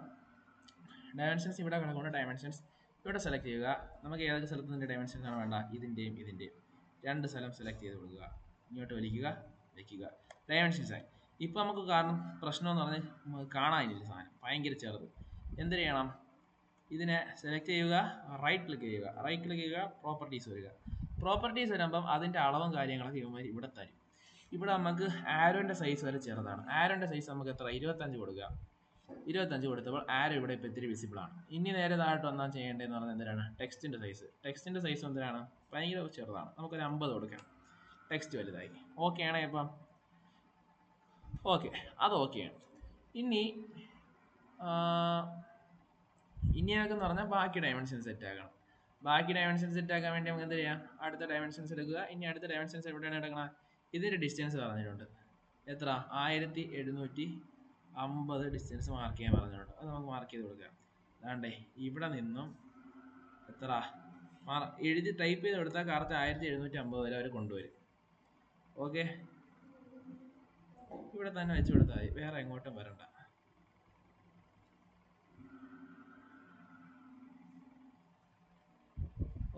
ഡയമെൻഷൻസ് ഇവിടെ കിടക്കുന്ന ഡയമെൻഷൻസ് ഇവിടെ സെലക്ട് ചെയ്യുക. നമുക്ക് ഏതൊക്കെ സ്ഥലത്ത് നിന്റെ ഡയമെൻഷൻസ് ആണ് വേണ്ട? ഇതിൻ്റെയും ഇതിൻ്റെയും രണ്ട് സ്ഥലം സെലക്ട് ചെയ്ത് കൊടുക്കുക. ഇങ്ങോട്ട് വലിക്കുക, വയ്ക്കുക. ഡയമെൻഷൻസ് ആയി. ഇപ്പോൾ നമുക്ക് കാരണം പ്രശ്നം എന്ന് പറഞ്ഞാൽ കാണാനില്ല സാധനം, ഭയങ്കര ചെറുത്. എന്ത് ചെയ്യണം? ഇതിനെ സെലക്ട് ചെയ്യുക, റൈറ്റ് ക്ലിക്ക് ചെയ്യുക. റൈറ്റ് ക്ലിക്ക് ചെയ്യുക, പ്രോപ്പർട്ടീസ് വരിക. പ്രോപ്പർട്ടീസ് വരുമ്പം അതിൻ്റെ അളവും കാര്യങ്ങളൊക്കെ ഇവന്മാർ ഇവിടെ തരും. ഇവിടെ നമുക്ക് ആരോൻ്റെ സൈസ് വരെ ചെറുതാണ്. ആരോൻ്റെ സൈസ് നമുക്ക് എത്ര? 25 കൊടുക്കുക. 25 കൊടുത്തപ്പോൾ ആരോ ഇവിടെ ഇപ്പോൾ ഇത്തിരി വിസിബിൾ ആണ്. ഇനി നേരെ താഴോട്ട് വന്നാൽ ചെയ്യേണ്ടതെന്ന് പറഞ്ഞാൽ എന്തിനാണ്? ടെക്സ്റ്റിൻ്റെ സൈസ്. ടെക്സ്റ്റിൻ്റെ സൈസ് എന്തിനാണ്? ഭയങ്കര ചെറുതാണ്. നമുക്കൊരു 50 കൊടുക്കാം. ടെക്സ്റ്റ് വലുതായി. ഓക്കെ ആണേ ഇപ്പം? ഓക്കെ, അത് ഓക്കെയാണ്. ഇനി ഞങ്ങൾക്കെന്ന് പറഞ്ഞാൽ ബാക്കി ഡയമെൻഷൻ സെറ്റ് ആക്കണം. ബാക്കി ഡയമെൻഷൻ സെറ്റ് ആക്കാൻ വേണ്ടി നമുക്ക് എന്ത് ചെയ്യാം? അടുത്ത ഡയമെൻഷൻസ് എടുക്കുക. ഇനി അടുത്ത ഡയമെൻഷൻസ് എവിടെയാണ് എടുക്കണം? ഇതിൻ്റെ ഡിസ്റ്റൻസ് പറഞ്ഞിട്ടുണ്ട്. എത്ര? 1750 ഡിസ്റ്റൻസ് മാർക്ക് ചെയ്യാൻ പറഞ്ഞിട്ടുണ്ട്. അത് നമുക്ക് മാർക്ക് ചെയ്ത് കൊടുക്കാം. അതാണ്ടേ ഇവിടെ നിന്നും എത്ര എഴുതി ടൈപ്പ് ചെയ്ത് കൊടുത്താൽ കറക്റ്റ് 1750 വരെ അവർ കൊണ്ടുവരും. ഓക്കെ, ഇവിടെ തന്നെ വെച്ച് കൊടുത്താൽ മതി, വേറെ എങ്ങോട്ടും വരണ്ട.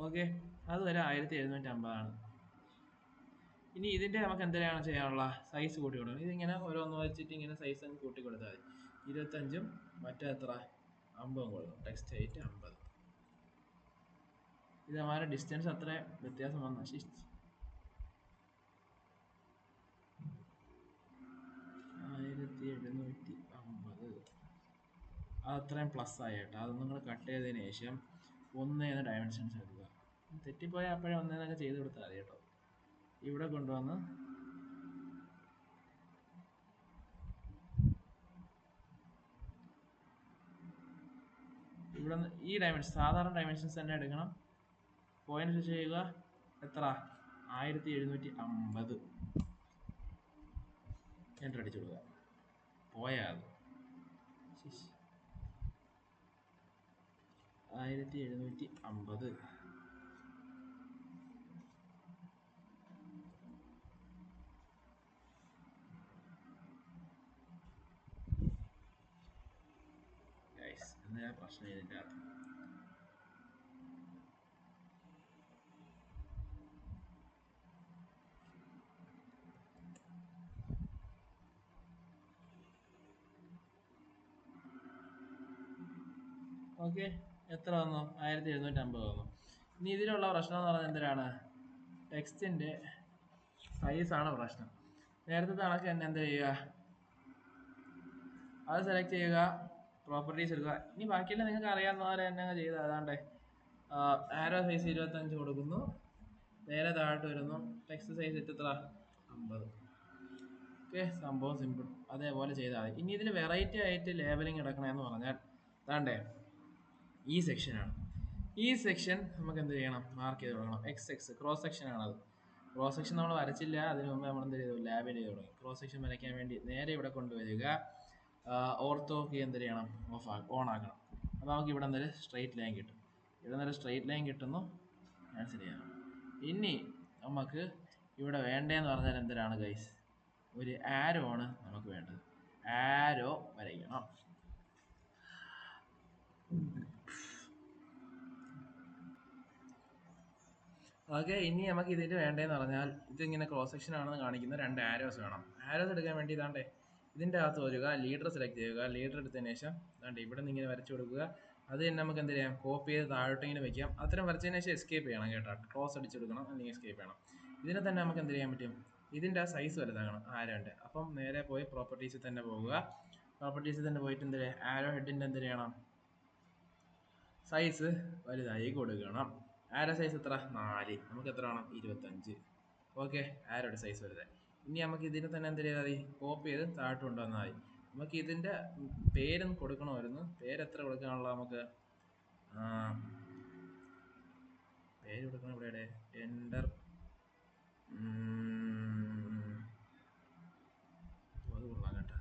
ഓക്കെ, അതുവരെ 1750 ആണ്. ഇനി ഇതിൻ്റെ നമുക്ക് എന്തിനാണ് ചെയ്യാനുള്ള? സൈസ് കൂട്ടി കൊടുക്കണം. ഇതിങ്ങനെ ഓരോന്ന് വെച്ചിട്ട് ഇങ്ങനെ സൈസ് അങ്ങ് കൂട്ടി കൊടുത്താൽ മതി. 25ഉം മറ്റേ എത്ര? 50 കൊടുക്കും. Text height 50. ഇത് നമ്മുടെ ഡിസ്റ്റൻസ് അത്ര വ്യത്യാസം വന്നു. 1750 അത് അത്രയും പ്ലസ് ആയി കേട്ടോ. അതൊന്നും നിങ്ങൾ കട്ട് ചെയ്തതിന് ശേഷം ഒന്നേന്ന് ഡയമെൻഷൻസ് എടുക്കുക. തെറ്റിപ്പോയാൽ അപ്പോഴേ ഒന്നേന്നൊക്കെ ചെയ്ത് കൊടുത്താൽ മതി കേട്ടോ. ഇവിടെ കൊണ്ടുവന്ന് ഇവിടെ ഈ ഡയമെൻഷൻ സാധാരണ ഡയമെൻഷൻസ് തന്നെ എടുക്കണം. പോയിന്റ് ചെയ്യുക. എത്ര? 1750 എൻ്റർ അടിച്ചു കൊടുക്കുക. പോയാ അത് 1750. എന്നാ പ്രശ്നം ഇതിൻ്റെ അകത്ത്. ഓക്കെ, എത്ര വന്നു? 1750 വന്നു. ഇനി ഇതിലുള്ള പ്രശ്നം എന്ന് പറഞ്ഞാൽ എന്തിനാണ്? ടെക്സ്റ്റിൻ്റെ സൈസാണ് പ്രശ്നം. നേരത്തെ കണക്ക് തന്നെ എന്ത് ചെയ്യുക? അത് സെലക്ട് ചെയ്യുക, പ്രോപ്പർട്ടീസ് എടുക്കുക. ഇനി ബാക്കിയെല്ലാം നിങ്ങൾക്ക് അറിയാവുന്ന പോലെ തന്നെ ചെയ്ത് അതാണ്ട് ആരോ സൈസ് 25 കൊടുക്കുന്നു. നേരെ താഴോട്ട് വരുന്നു. ടെക്സ്റ്റ് സൈസ് എത്ര? 50. ഓക്കെ, സംഭവം സിമ്പിൾ. അതേപോലെ ചെയ്താൽ മതി. ഇനി ഇതിൽ വെറൈറ്റി ആയിട്ട് ലേബലിംഗ് എടുക്കണമെന്ന് പറഞ്ഞാൽ അതാണ്ടേ ഈ സെക്ഷനാണ്. ഈ സെക്ഷൻ നമുക്ക് എന്ത് ചെയ്യണം? മാർക്ക് ചെയ്ത് കൊടുക്കണം. XX ക്രോസ് സെക്ഷൻ ആണത്. ക്രോസ് സെക്ഷൻ നമ്മൾ വരച്ചില്ല, അതിന് മുമ്പ് നമ്മൾ എന്ത് ചെയ്തു? ലാബിൽ ചെയ്ത് തുടങ്ങി. ക്രോസ് സെക്ഷൻ വരയ്ക്കാൻ വേണ്ടി നേരെ ഇവിടെ കൊണ്ടുവരിക. ഓർത്തോ എന്ത് ചെയ്യണം? ഓൺ ആക്കണം. അപ്പോൾ നമുക്ക് ഇവിടെ നിന്നൊരു സ്ട്രെയിറ്റ് ലൈൻ കിട്ടും. ഇവിടെ നിന്നൊരു സ്ട്രെയിറ്റ് ലൈൻ കിട്ടുന്നു. ആൻസർ ചെയ്യണം. ഇനി നമുക്ക് ഇവിടെ വേണ്ടതെന്ന് പറഞ്ഞാൽ എന്തിനാണ് ഗൈസ്? ഒരു ആരോ ആണ് നമുക്ക് വേണ്ടത്. ആരോ വരയ്ക്കണം. ഓക്കെ, ഇനി നമുക്ക് ഇതിന് വേണ്ടതെന്ന് പറഞ്ഞാൽ ഇതിങ്ങനെ ക്രോസ് സെക്ഷൻ ആണെന്ന് കാണിക്കുന്ന 2 ആരോസ് വേണം. ആരോസ് എടുക്കാൻ വേണ്ടി ഇതാണ്ടേ ഇതിൻ്റെ അകത്ത് വരിക, ലീഡർ സെലക്ട് ചെയ്യുക. ലീഡർ എടുത്തതിന് ശേഷം ഇതാണ്ട് ഇവിടെ നിന്ന് ഇങ്ങനെ വരച്ചു കൊടുക്കുക. അത് തന്നെ നമുക്ക് എന്ത് ചെയ്യാം? കോപ്പി ചെയ്ത് താഴോട്ട് ഇങ്ങനെ വെക്കാം. അത്രയും വരച്ചതിന് ശേഷം എസ്കേപ്പ് ചെയ്യണം കേട്ടോ. ക്രോസ് അടിച്ചെടുക്കണം, അല്ലെങ്കിൽ എസ്കേപ്പ് ചെയ്യണം. ഇതിനെ തന്നെ നമുക്ക് എന്ത് ചെയ്യാൻ പറ്റും? ഇതിൻ്റെ ആ സൈസ് വലുതാകണം ആരോൻ്റെ. അപ്പം നേരെ പോയി പ്രോപ്പർട്ടീസിൽ തന്നെ പോവുക. പ്രോപ്പർട്ടീസിൽ തന്നെ പോയിട്ട് എന്ത് ചെയ്യുക? ആരോ ഹെഡിൻ്റെ എന്ത് ചെയ്യണം? സൈസ് വലുതായി കൊടുക്കണം. ആരോ സൈസ് എത്ര? 4. നമുക്ക് എത്ര വേണം? 25. ഓക്കെ, ആരോടെ സൈസ് വലുതായി. ഇനി നമുക്ക് ഇതിനെ തന്നെ എന്ത് ചെയ്താൽ മതി? കോപ്പി ചെയ്ത് താഴോട്ട് കൊണ്ടുവന്നാൽ മതി. നമുക്ക് ഇതിൻ്റെ പേരൊന്ന് കൊടുക്കണമായിരുന്നു. പേര് എത്ര കൊടുക്കാനുള്ള നമുക്ക്? പേര് കൊടുക്കണം. ഇവിടെ എൻ്റർ അത് കൊള്ളാം കേട്ടോ.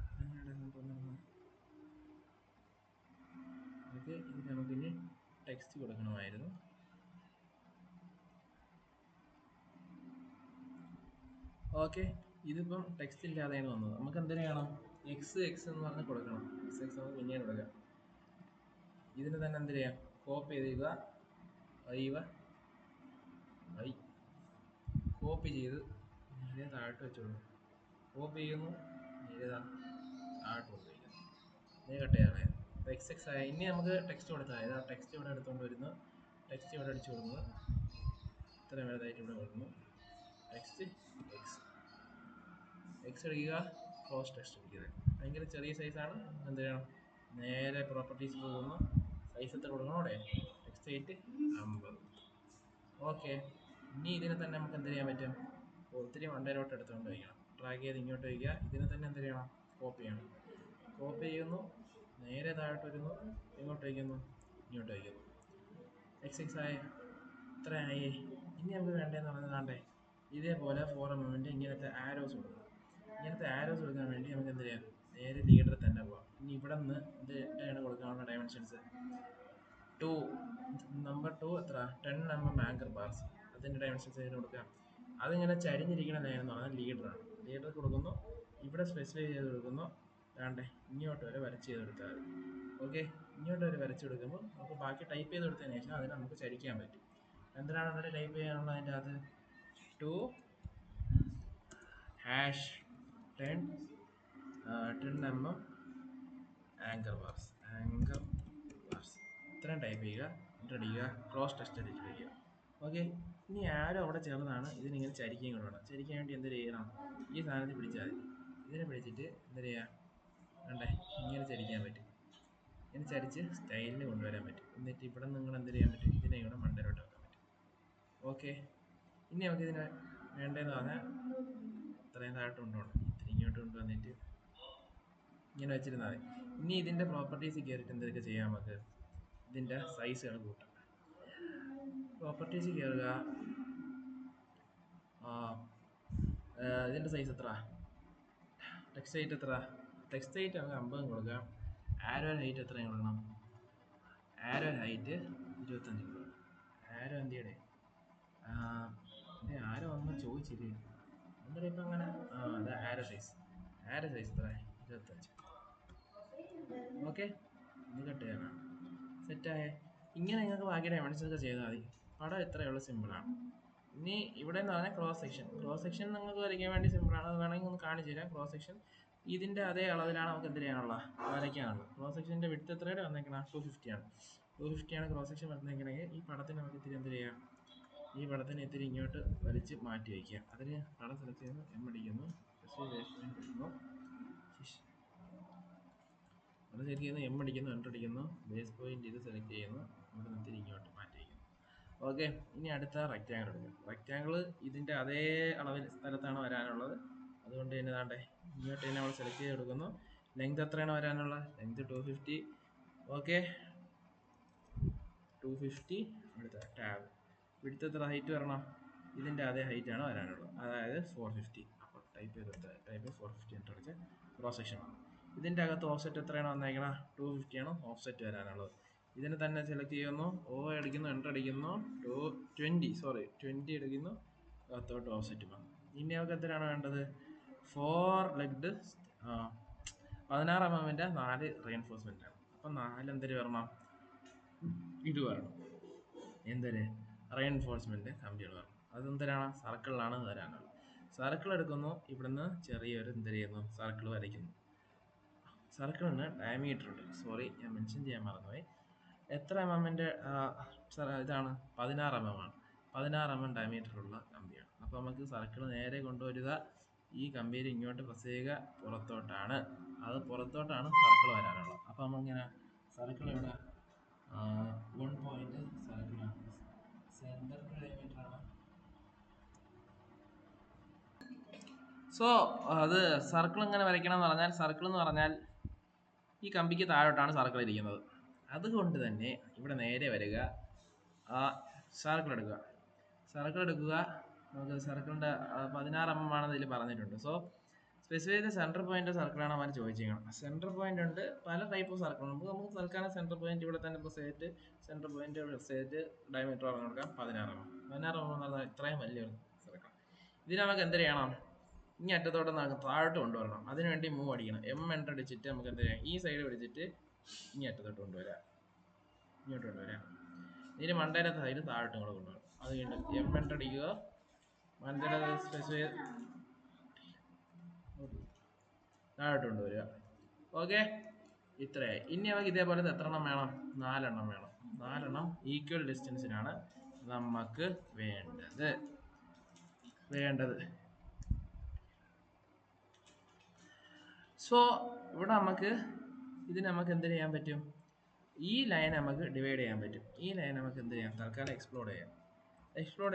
ഓക്കെ, ഇത് നമുക്കിനി ടെക്സ്റ്റ് കൊടുക്കണമായിരുന്നു. ഓക്കെ, ഇതിപ്പം ടെക്സ്റ്റ് ഇല്ലാതെയാണ് വന്നത്. നമുക്ക് എന്തിനു വേണം? എക്സ് എന്ന് പറഞ്ഞ് കൊടുക്കണം. എക്സ് നമുക്ക് പിന്നീട് കൊടുക്കാം. ഇതിന് തന്നെ എന്ത് ചെയ്യാം? കോപ്പി ചെയ്ത് കോപ്പി ചെയ്ത് നേരെ താഴോട്ട് വെച്ചോളൂ. കോപ്പി ചെയ്യുന്നു, നേരെ താഴോട്ട് കൊണ്ടുപോയിരിക്കുന്നു. നേരെ കട്ട് ചെയ്യാതെ എക്സ് ആയി. ഇനി നമുക്ക് ടെക്സ്റ്റ് കൊടുത്താൽ ടെക്സ്റ്റ് ഇവിടെ എടുത്തുകൊണ്ട് വരുന്നു. ടെക്സ്റ്റ് ഇവിടെ അടിച്ചു കൊടുക്കുന്നു. ഇത്രയും വലുതായിട്ട് ഇവിടെ കൊടുക്കുന്നു. ടെക്സ്റ്റ് എക്സ് അടിക്കുക, ക്രോസ് ടെക്സ്റ്റ് അടിക്കുക. ഭയങ്കര ചെറിയ സൈസാണ്. എന്ത് ചെയ്യണം? നേരെ പ്രോപ്പർട്ടീസ് പോകുന്നു. സൈസ് എത്ര കൊടുക്കണം? അവിടെ ടെക്സ്റ്റ് 50. ഓക്കെ, ഇനി ഇതിനെ തന്നെ നമുക്ക് എന്ത് ചെയ്യാൻ പറ്റും? ഒത്തിരി മണ്ടയിലോട്ട് എടുത്തുകൊണ്ട് വയ്ക്കണം. ഡ്രാഗ് ചെയ്ത് ഇങ്ങോട്ട് വയ്ക്കുക. ഇതിനെ തന്നെ എന്ത് ചെയ്യണം? കോപ്പി ചെയ്യണം. കോപ്പി ചെയ്യുന്നു, നേരെ താഴോട്ട് വരുന്നു, ഇങ്ങോട്ട് വയ്ക്കുന്നു, ഇങ്ങോട്ട് വയ്ക്കുന്നു. എക്സ് ആയി. ഇത്ര ആയി. ഇനി നമുക്ക് വേണ്ടതെന്ന് പറഞ്ഞാൽ കാണണ്ടേ, ഇതേപോലെ 4 mm ഇങ്ങനത്തെ ആരോസ് കൊടുക്കണം. ഇങ്ങനത്തെ ആരോസ് കൊടുക്കാൻ വേണ്ടി നമുക്ക് എന്ത് ചെയ്യാം? നേരെ ലീഡർ തന്നെ പോവാം. ഇനി ഇവിടെ നിന്ന് എന്താണ് കൊടുക്കാനുള്ള ഡയമെൻഷൻസ്? 2 നമ്പർ 2 എത്ര? 10 mm ആങ്കർ ബാർസ്. അതിൻ്റെ ഡയമെൻഷൻസ് എങ്ങനെ കൊടുക്കാം? അതിങ്ങനെ ചരിഞ്ഞിരിക്കണ ലൈൻ എന്ന് പറഞ്ഞാൽ ലീഡറാണ്. ലീഡർ കൊടുക്കുന്നു, ഇവിടെ സ്പെസിഫൈ ചെയ്ത് കൊടുക്കുന്നു. വേണ്ടേ ഇങ്ങോട്ട് വരെ വരച്ച് ചെയ്ത് കൊടുത്താൽ മതി. ഓക്കെ, ഇങ്ങോട്ട് വരെ വരച്ച് കൊടുക്കുമ്പോൾ നമുക്ക് ബാക്കി ടൈപ്പ് ചെയ്ത് കൊടുത്തതിന് ശേഷം അതിന് നമുക്ക് ചരിക്കാൻ പറ്റും. എന്തിനാണ് അവിടെ ടൈപ്പ് ചെയ്യാനുള്ളത്? അതിൻ്റെ അകത്ത് 2 10 mm ആങ്കർ ബാർസ്. ഇത്രയും ടൈപ്പ് ചെയ്യുക, എൻ്റർ അടിക്കുക, ക്രോസ് ടെക്സ്റ്റ് അടിച്ച് വയ്ക്കുക. ഓക്കെ, ഇനി ആരോ അവിടെ ചേർന്നാണ് ഇതിനിങ്ങനെ ചരിക്കുകയും കൂടെ വേണം. ചരിക്കാൻ വേണ്ടി എന്ത് ചെയ്യണം? ഈ സാധനത്തിൽ പിടിച്ചാൽ മതി. ഇതിനെ പിടിച്ചിട്ട് എന്ത് ചെയ്യുക? വേണ്ടേ ഇങ്ങനെ ചരിക്കാൻ പറ്റും. ഇങ്ങനെ ചരിച്ച് സ്റ്റൈലിന് കൊണ്ടുവരാൻ പറ്റും. എന്നിട്ട് ഇവിടെ നിങ്ങൾ എന്ത് ചെയ്യാൻ പറ്റും? ഇതിനെ ഇവിടെ മണ്ടയിലോട്ട് വെക്കാൻ പറ്റും. ഓക്കെ, ഇനി നമുക്ക് ഇതിനെ വേണ്ടതെന്ന് പറഞ്ഞാൽ ഇത്രയും താഴോട്ട് കൊണ്ടുപോകണം. ഇത്തിരി ഇങ്ങോട്ട് കൊണ്ടുവന്നിട്ട് ഇങ്ങനെ വെച്ചിരുന്നാൽ മതി. ഇനി ഇതിൻ്റെ പ്രോപ്പർട്ടീസ് കയറിയിട്ട് എന്തൊക്കെ ചെയ്യാം? നമുക്ക് ഇതിൻ്റെ സൈസുകൾ കൂട്ടാം. പ്രോപ്പർട്ടീസ് കയറുക. ഇതിൻ്റെ സൈസ് എത്ര? ടെക്സ്റ്റ് ഹൈറ്റ് എത്ര? ടെക്സ്റ്റ് ഹൈറ്റ് നമുക്ക് 50 കൊടുക്കാം. ആരോ ഹൈറ്റ് എത്രയും കൊടുക്കണം? ആരോ ഹൈറ്റ് 25 കൊടുക്കണം. ആരോ എന്തിയുടെ ആരോ ഒന്നും ചോദിച്ചില്ലേ? എന്താ ഇപ്പം അങ്ങനെ? അത് ആരോ സൈസ് എത്ര? 25. ഓക്കെ, ഇത് കട്ട് ചെയ്യാനാണ്. സെറ്റായേ. ഇങ്ങനെ നിങ്ങൾക്ക് ബാക്കി ഡയമെൻഷൻസ് ഒക്കെ ചെയ്താൽ മതി. പടം ഇത്രയുള്ള സിമ്പിളാണ്. ഇനി ഇവിടെ എന്ന് പറഞ്ഞാൽ ക്രോസ് സെക്ഷൻ നിങ്ങൾക്ക് വരയ്ക്കാൻ വേണ്ടി സിമ്പിളാണ്. അത് വേണമെങ്കിൽ ഒന്ന് കാണിച്ചു തരാം. ക്രോസ് സെക്ഷൻ ഇതിൻ്റെ അതേ അളവിലാണ് നമുക്ക് എന്ത് ചെയ്യാനുള്ള വരയ്ക്കാനുള്ളത്. Cross സെക്ഷൻ്റെ width എത്രയുടെ വന്നേക്കണം? 250 ആണ്. 250 ആണ് ക്രോസ് സെക്ഷൻ വന്നേക്കണമെങ്കിൽ ഈ പടത്തിന് നമുക്ക് ഇത്തിരി എന്ത് ചെയ്യാം? ഈ പടത്തിന് ഇത്തിരി ഇങ്ങോട്ട് വലിച്ച് മാറ്റി വയ്ക്കുക. അതിന് പടം സെലക്ട് ചെയ്യുന്നു, എം അടിക്കുന്നു, അത് സെലക്ട് ചെയ്യുന്നു, എം അടിക്കുന്നു, എൻ്റർ അടിക്കുന്നു, ബേസ് പോയിന്റ് ഇത് സെലക്ട് ചെയ്യുന്നു, ഇവിടെ നിന്ന് ഇങ്ങോട്ട് മാറ്റി വയ്ക്കുന്നു. ഓക്കെ, ഇനി അടുത്ത റെക്റ്റാങ്കിൾ എടുക്കുക. റെക്റ്റാങ്കിൾ ഇതിൻ്റെ അതേ അളവിൽ സ്ഥലത്താണ് വരാനുള്ളത്. അതുകൊണ്ട് തന്നെ താണ്ടേ ഇങ്ങോട്ട് തന്നെ നമ്മൾ സെലക്ട് ചെയ്ത് കൊടുക്കുന്നു. ലെങ്ത് എത്രയാണ് വരാനുള്ളത്? ലെങ്ത് 250. ഓക്കെ, 250. അടുത്ത ടാബ് വിഡ്ത്ത് എത്ര? ഹൈറ്റ് വരണം. ഇതിൻ്റെ അതേ ഹൈറ്റാണ് വരാനുള്ളത്, അതായത് 450. അപ്പോൾ ടൈപ്പ് ചെയ്ത് 450 എൻ്റർ അടിച്ച് ക്രോസ് സെക്ഷൻ. ഇതിൻ്റെ അകത്ത് ഓഫ്സെറ്റ് എത്രയാണ് വന്നേക്കണം? 250 ആണ് ഓഫ്സെറ്റ് വരാനുള്ളത്. ഇതിനെ തന്നെ സെലക്ട് ചെയ്യുന്നു, ഓ അടിക്കുന്നു, എൻ്റർ അടിക്കുന്നു, 20 എടുക്കുന്നു, അകത്തോട്ട് ഓഫ്സെറ്റ് വന്നു. ഇനി നമുക്ക് എത്രയാണ് വേണ്ടത്? 4 ലെഗ്ഡ് 16 mm 4 റീഎൻഫോഴ്സ്മെൻ്റ് ആണ്. അപ്പം 4 എന്തൊരു വരണം? ഇത് വരണം. എന്തൊരു റീഎൻഫോഴ്സ്മെൻറ്റ് കമ്പികൾ വരണം. അതെന്തരാണ്? സർക്കിളിലാണ് വരാനുള്ളത്. സർക്കിൾ എടുക്കുന്നു, ഇവിടുന്ന് ചെറിയൊരു എന്ത് ചെയ്യുന്നു? സർക്കിൾ വരയ്ക്കുന്നു. സർക്കിളിന് ഡയമീറ്റർ ഉണ്ട്. സോറി, ഞാൻ മെൻഷൻ ചെയ്യാൻ മറന്നുപോയി. എത്ര എംഎമ്മിൻ്റെ ഇതാണ്? 16 mm ആണ്. 16 mm ഡയമീറ്ററുള്ള കമ്പിയാണ്. അപ്പോൾ നമുക്ക് സർക്കിൾ നേരെ കൊണ്ടുവരിക. ഈ കമ്പിയിൽ ഇങ്ങോട്ട് പ്രസ് ചെയ്യുക, പുറത്തോട്ടാണ്. അത് പുറത്തോട്ടാണ് സർക്കിൾ വരാനുള്ളത്. അപ്പോൾ നമ്മളിങ്ങനെ സർക്കിൾ ഇവിടെ 1 പോയിന്റ് സർക്കിളാണ്. സെൻറ്റർ ഡയമീറ്റർ ആണ്. സോ അത് സർക്കിൾ ഇങ്ങനെ വരയ്ക്കണം എന്ന് പറഞ്ഞാൽ, സർക്കിൾ എന്ന് പറഞ്ഞാൽ ഈ കമ്പിക്ക് താഴോട്ടാണ് സർക്കിൾ ഇരിക്കുന്നത്. അതുകൊണ്ട് തന്നെ ഇവിടെ നേരെ വരിക, ആ സർക്കിൾ എടുക്കുക. നമുക്ക് സർക്കിളിൻ്റെ 16 mm ആണെന്ന് ഇതിൽ പറഞ്ഞിട്ടുണ്ട്. സോ സ്പെസിഫൈ ചെയ്ത സെൻറ്റർ പോയിന്റ് സർക്കിളാണ് അവൻ ചോദിച്ചിരിക്കണം. സെൻറ്റർ പോയിന്റ് ഉണ്ട്, പല ടൈപ്പ് ഓഫ് സർക്കിൾ. നമുക്ക് തൽക്കാലം സെൻറ്റർ പോയിന്റ് ഇവിടെ തന്നെ പ്രസ് ചെയ്തിട്ട് സെൻറ്റർ പോയിന്റ് പ്രസ് ചെയ്തിട്ട് ഡയമീറ്റർ പറഞ്ഞു കൊടുക്കാം 16 mm. 16 mm എന്ന് പറഞ്ഞാൽ ഇത്രയും വലിയൊരു സർക്കിൾ. ഇതിന് നമുക്ക് എന്ത് ചെയ്യണം? ഇനി അറ്റത്തോടെ താഴോട്ട് കൊണ്ടുവരണം. അതിനുവേണ്ടി മൂവ് അടിക്കണം. എൻ്റർ അടിച്ചിട്ട് നമുക്ക് എന്ത് ചെയ്യാം? ഈ സൈഡ് പിടിച്ചിട്ട് ഇനി അറ്റത്തോട്ട് കൊണ്ടുവരാം, ഇങ്ങോട്ട് കൊണ്ടുവരാം. ഇതിന് മണ്ടേരെ സൈഡ് താഴോട്ട് കൂടെ കൊണ്ടുവരണം. അത് വീണ്ടും എൻ്റർ അടിക്കുക, മണ്ടേരെ സ്പെസിഫൈ താഴോട്ട് കൊണ്ടുവരിക. ഓക്കെ, ഇത്രയായി. ഇനി നമുക്ക് ഇതേപോലെ എത്ര എണ്ണം വേണം? 4 എണ്ണം വേണം. 4 എണ്ണം ഈക്വൽ ഡിസ്റ്റൻസിനാണ് നമുക്ക് വേണ്ടത്. സോ ഇവിടെ ഇതിന് നമുക്ക് എന്ത് ചെയ്യാൻ പറ്റും? ഈ ലൈൻ നമുക്ക് ഡിവൈഡ് ചെയ്യാൻ പറ്റും. ഈ ലൈൻ നമുക്ക് എന്ത് ചെയ്യാം? തൽക്കാലം എക്സ്പ്ലോഡ്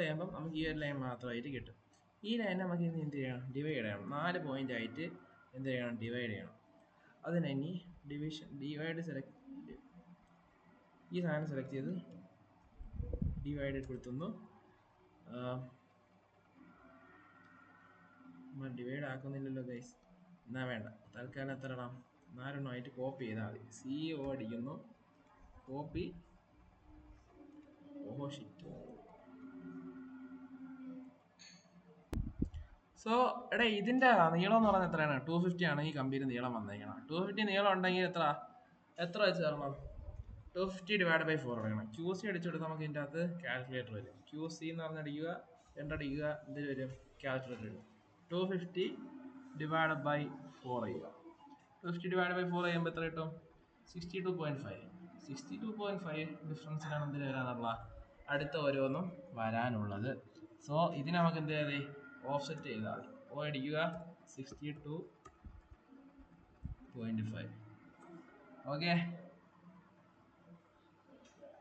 ചെയ്യുമ്പം നമുക്ക് ഈ ഒരു ലൈൻ മാത്രമായിട്ട് കിട്ടും. ഈ ലൈൻ നമുക്ക് ഇനി എന്ത് ചെയ്യണം? ഡിവൈഡ് ചെയ്യണം. 4 പോയിന്റ് ആയിട്ട് എന്ത് ചെയ്യണം? ഡിവൈഡ് ചെയ്യണം. അതിന് ഇനി ഡിവൈഡ് ഈ സാധനം സെലക്ട് ചെയ്ത് ഡിവൈഡ് കൊടുത്തുന്നു. ഡിവൈഡ് ആക്കുന്നില്ലല്ലോ ഗൈസ്. എന്നാ വേണ്ട, തൽക്കാലം എത്ര ഇടാം? 4 എണ്ണമായിട്ട് കോപ്പി ചെയ്താൽ മതി. CO അടിക്കുന്നു, കോപ്പി. ഷിറ്റ്. സോ എടാ, ഇതിന്റെ നീളം എന്ന് പറഞ്ഞാൽ എത്രയാണ്? 250 ആണ് ഈ കമ്പിയുടെ നീളം വന്നേക്കണം. 250 നീളം ഉണ്ടെങ്കിൽ എത്ര വെച്ച് തരണം? 250 ഡിവൈഡ് ബൈ 4 അടക്കണം. QC അടിച്ചു കൊടുത്താൽ നമുക്ക് ഇതിൻ്റെ അകത്ത് കാൽക്കുലേറ്റർ വരും. QC എന്ന് പറഞ്ഞടിക്കുക, അടിക്കുക, എന്തിൽ വരും? കാൽക്കുലേറ്റർ വരും. 250 ഡിവൈഡ് ബൈ 4 ചെയ്യുക. 250 ഡിവൈഡ് ബൈ 4 ചെയ്യുമ്പോൾ എത്ര കിട്ടും? 62.5. 62.5 ഡിഫറൻസിലാണ് എന്തിന് വരാനുള്ള അടുത്ത ഓരോന്നും വരാനുള്ളത്. സോ ഇതിന് നമുക്ക് എന്ത് ചെയ്താൽ ഓഫ്സെറ്റ് ചെയ്താൽ മതി. അടിക്കുക 62.5. ഓക്കെ,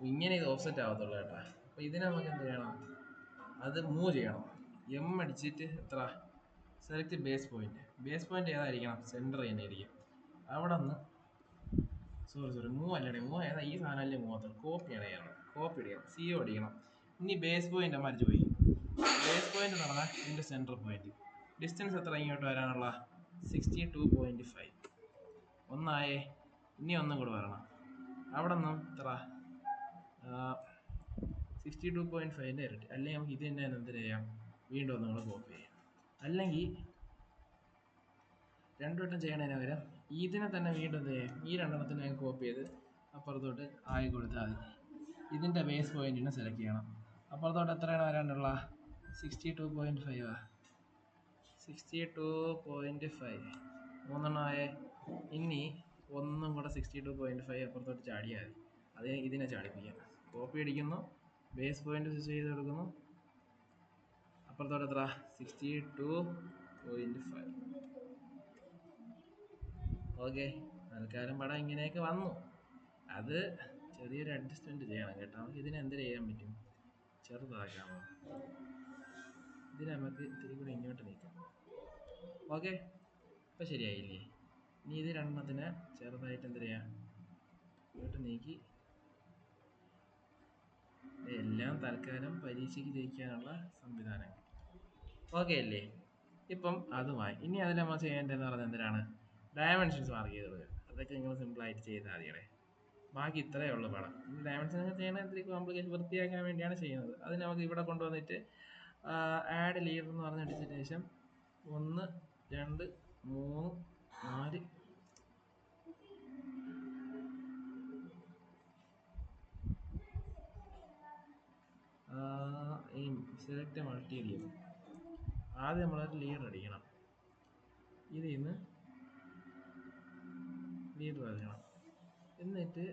ഇങ്ങനെ ഇത് ഓഫ്സെറ്റ് ആവത്തുള്ളൂ കേട്ടോ. അപ്പോൾ ഇതിന് നമുക്ക് എന്ത് ചെയ്യണം? അത് മൂവ് ചെയ്യണം. അടിച്ചിട്ട് എത്ര? Select base point. Base point ഏതായിരിക്കണം? സെൻറ്റർ തന്നെ ആയിരിക്കും. അവിടെ നിന്ന് മൂവ് അല്ലേ, മൂവ് ഏതാ? ഈ സാധനമല്ലേ മൂവത്തുള്ളൂ. കോപ്പി ചെയ്യണം. CO അടിക്കണം. ഇനി ബേസ് പോയിന്റ് അമ്മ ചോദിക്കും. ബേസ് പോയിന്റ് എന്ന് പറഞ്ഞാൽ ഇതിൻ്റെ സെൻറ്റർ പോയിന്റ്. ഡിസ്റ്റൻസ് എത്ര ഇങ്ങോട്ട് വരാനുള്ള? 62.5. ഒന്നായേ. ഇനി ഒന്നും കൂടെ വരണം. അവിടെ നിന്നും എത്ര? 62.5ൻ്റെ ഇരട്ടി. അല്ലെങ്കിൽ നമുക്ക് ഇത് തന്നെ എന്ത് ചെയ്യാം? വീണ്ടും ഒന്നും കൂടെ കോപ്പി ചെയ്യാം. അല്ലെങ്കിൽ 2 വട്ടം ചെയ്യണതിന് പകരം ഇതിനെ തന്നെ വീണ്ടും എന്ത് ചെയ്യാം? ഈ 2 എണ്ണത്തിന് ഞാൻ കോപ്പി ചെയ്ത് അപ്പുറത്തോട്ട് ആയി കൊടുത്താൽ മതി. ഇതിൻ്റെ ബേസ് പോയിന്റിനെ സെലക്ട് ചെയ്യണം. അപ്പുറത്തോട്ട് എത്രയാണ് വരാനുള്ള? 62.5. 62.5 മൂന്നെണ്ണമായേ. ഇനി ഒന്നും കൂടെ 62.5 അപ്പുറത്തോട്ട് ചാടിയാൽ മതി. അത് ഇതിനെ ചാടിപ്പിക്കാം. കോപ്പി അടിക്കുന്നു, ബേസ് പോയിന്റ് സ്വിച്ച് ചെയ്ത് കൊടുക്കുന്നു. അപ്പുറത്തോട്ട് എത്ര? 62.5. ഓക്കെ, തൽക്കാലം പടം ഇങ്ങനെയൊക്കെ വന്നു. അത് ചെറിയൊരു അഡ്ജസ്റ്റ്മെൻറ്റ് ചെയ്യണം കേട്ടോ. നമുക്ക് ഇതിനെ എന്ത് ചെയ്യാൻ പറ്റും? ചെറുതാക്കാമോ? ഇതിന് നമുക്ക് ഇത്തിരി കൂടി ഇങ്ങോട്ട് നീക്കാം. ഓക്കെ, ഇപ്പം ശരിയായില്ലേ? ഇനി ഇത് 2 എണ്ണത്തിന് ചെറുതായിട്ട് എന്ത് ചെയ്യാം? ഇങ്ങോട്ട് നീക്കി. എല്ലാം തൽക്കാലം പരീക്ഷയ്ക്ക് ജയിക്കാനുള്ള സംവിധാനങ്ങൾ. ഓക്കെ അല്ലേ? ഇപ്പം അതുമായി. ഇനി അതിൽ നമ്മൾ ചെയ്യേണ്ടതെന്ന് പറഞ്ഞാൽ എന്തിനാണ്? ഡയമെൻഷൻസ് മാർക്ക് ചെയ്ത് കൊടുക്കുക. അതൊക്കെ നിങ്ങൾ സിമ്പിളായിട്ട് ചെയ്താൽ മതിയുടെ. ബാക്കി ഇത്രയേ ഉള്ളൂ പടം. ഡയമെൻഷൻ ചെയ്യണ ഇത്തിരി കോംപ്ലിക്കേഷൻ വൃത്തിയാക്കാൻ വേണ്ടിയാണ് ചെയ്യുന്നത്. അത് നമുക്ക് ഇവിടെ കൊണ്ടുവന്നിട്ട് ആഡ് ലീഡർ എന്ന് പറഞ്ഞ് അടിച്ചതിന് ശേഷം 1 2 3 4 ഈ സെലക്ട് മൾട്ടി ലീഡർ. ആദ്യം നമ്മളൊരു ലീഡർ അടിക്കണം. ഇതിൽ നിന്ന് ലീഡർ അടിക്കണം. എന്നിട്ട്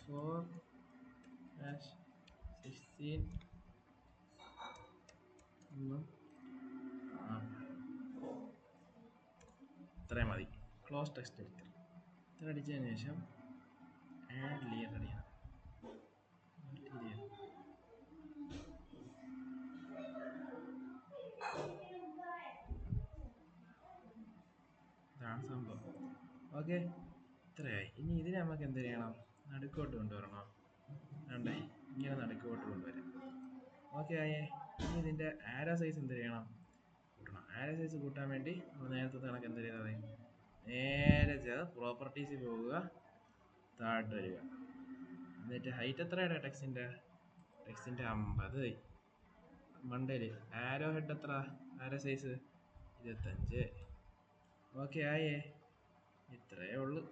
4-16 ഇത്രയും മതി. Close text editor. ഇത്ര അടിച്ചതിന് ശേഷം ആഡ് ലെയർ അടിയാണ്. ഇതാണ് സംഭവം. ഓക്കെ, ഇത്രയായി. ഇനി ഇതിനെ നമുക്ക് എന്ത് ചെയ്യണം? നടുക്കോട്ട് കൊണ്ടുവരണോ? വേണ്ടേ, ഇങ്ങനെ നടുക്കോട്ട് കൊണ്ടുവരാം. ഓക്കെ ആയേ. ഇനി ഇതിൻ്റെ ആരോ സൈസ് എന്ത് ചെയ്യണം? കൂട്ടണം. ആരോ സൈസ് കൂട്ടാൻ വേണ്ടി നമ്മൾ നേരത്തെ കണക്ക് എന്ത് ചെയ്താൽ മതി? നേരെ ചെയ്ത് പ്രോപ്പർട്ടീസിൽ പോവുക, താഴോട്ട് വരിക. എന്നിട്ട് ഹൈറ്റ് എത്രയാണ് ടെക്സ്റ്റിൻ്റെ? ടെക്സ്റ്റിൻ്റെ 50. മണ്ടയിൽ ആരോ ഹെഡ് എത്ര? ആരോ സൈസ് 25. ഓക്കെ ആയേ. ഇത്രയേ ഉള്ളൂ.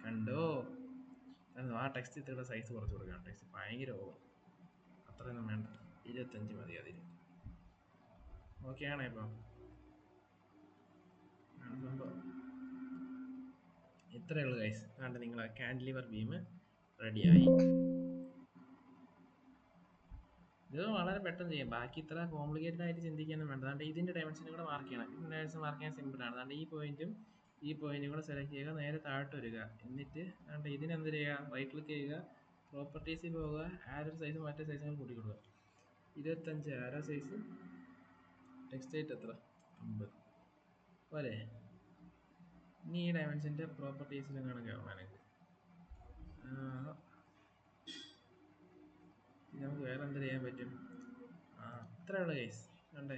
കണ്ടോ? ആ ടെക്സ്റ്റ് ഇത്ര സൈസ് കുറച്ച് കൊടുക്കാം. ടെക്സ്റ്റ് ഭയങ്കര ഓവർ, അത്രയൊന്നും വേണ്ട, 25 മതി അതിന്. ഓക്കെ ആണേ ഇപ്പം? സംഭവം ഇത്രയേ ഉള്ളൂ ഗൈസ്. കണ്ട് നിങ്ങളെ കാൻഡിലിവർ ബീം റെഡിയായി. ഇത് വളരെ പെട്ടെന്ന് ചെയ്യാം. ബാക്കി ഇത്ര കോംപ്ലിക്കേറ്റഡ് ആയിട്ട് ചിന്തിക്കാനും വേണ്ട. അതുകൊണ്ട് ഇതിൻ്റെ ഡയമെൻഷനും കൂടെ മാർക്ക് ചെയ്യണം. ഇതിൻ്റെ ഡയമെൻഷൻ മാർക്ക് ചെയ്യാൻ സിമ്പിളാണ്. അതുകൊണ്ട് ഈ പോയിന്റും ഈ പോയിന്റും കൂടെ സെലക്ട് ചെയ്യുക, നേരെ താഴോട്ട് വരിക. എന്നിട്ട് അതുകൊണ്ട് ഇതിനെന്ത് ചെയ്യുക? റൈറ്റ് ക്ലിക്ക് ചെയ്യുക, പ്രോപ്പർട്ടീസിൽ പോവുക, ആരോ സൈസ് മറ്റേ സൈസും കൂട്ടി കൊടുക്കുക. 25 ആരോ സൈസ്, ടെക്സ്റ്റ് ഹൈറ്റ് എത്ര? 50 പോലെ. ഇനി ഈ ഡയമെൻഷൻ്റെ പ്രോപ്പർട്ടീസിലും കണക്കാവും എനിക്ക്. നമുക്ക് വേറെ എന്ത് ചെയ്യാൻ പറ്റും? അത്രയുള്ള കേസ് കണ്ടേ.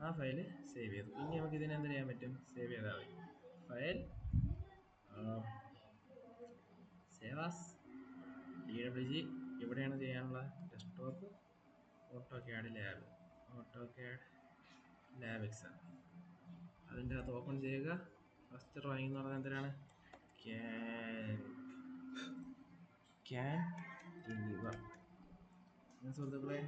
ആ ഫയൽ സേവ് ചെയ്തു. ഇനി നമുക്ക് ഇതിനെ എന്ത് ചെയ്യാൻ പറ്റും? സേവ് ചെയ്താൽ മതി. File save as DWG. എവിടെയാണ് ചെയ്യാനുള്ള? Desktop, AutoCAD lab, AutoCAD lab exam. അതിൻ്റെ അകത്ത് ഓപ്പൺ ചെയ്യുക. ഫസ്റ്റ് ഡ്രോയിങ് എന്ന് പറഞ്ഞാൽ എന്തിനാണ്? ക്യാൻ ഡിലിവർ. സുഹൃത്തുക്കളെ,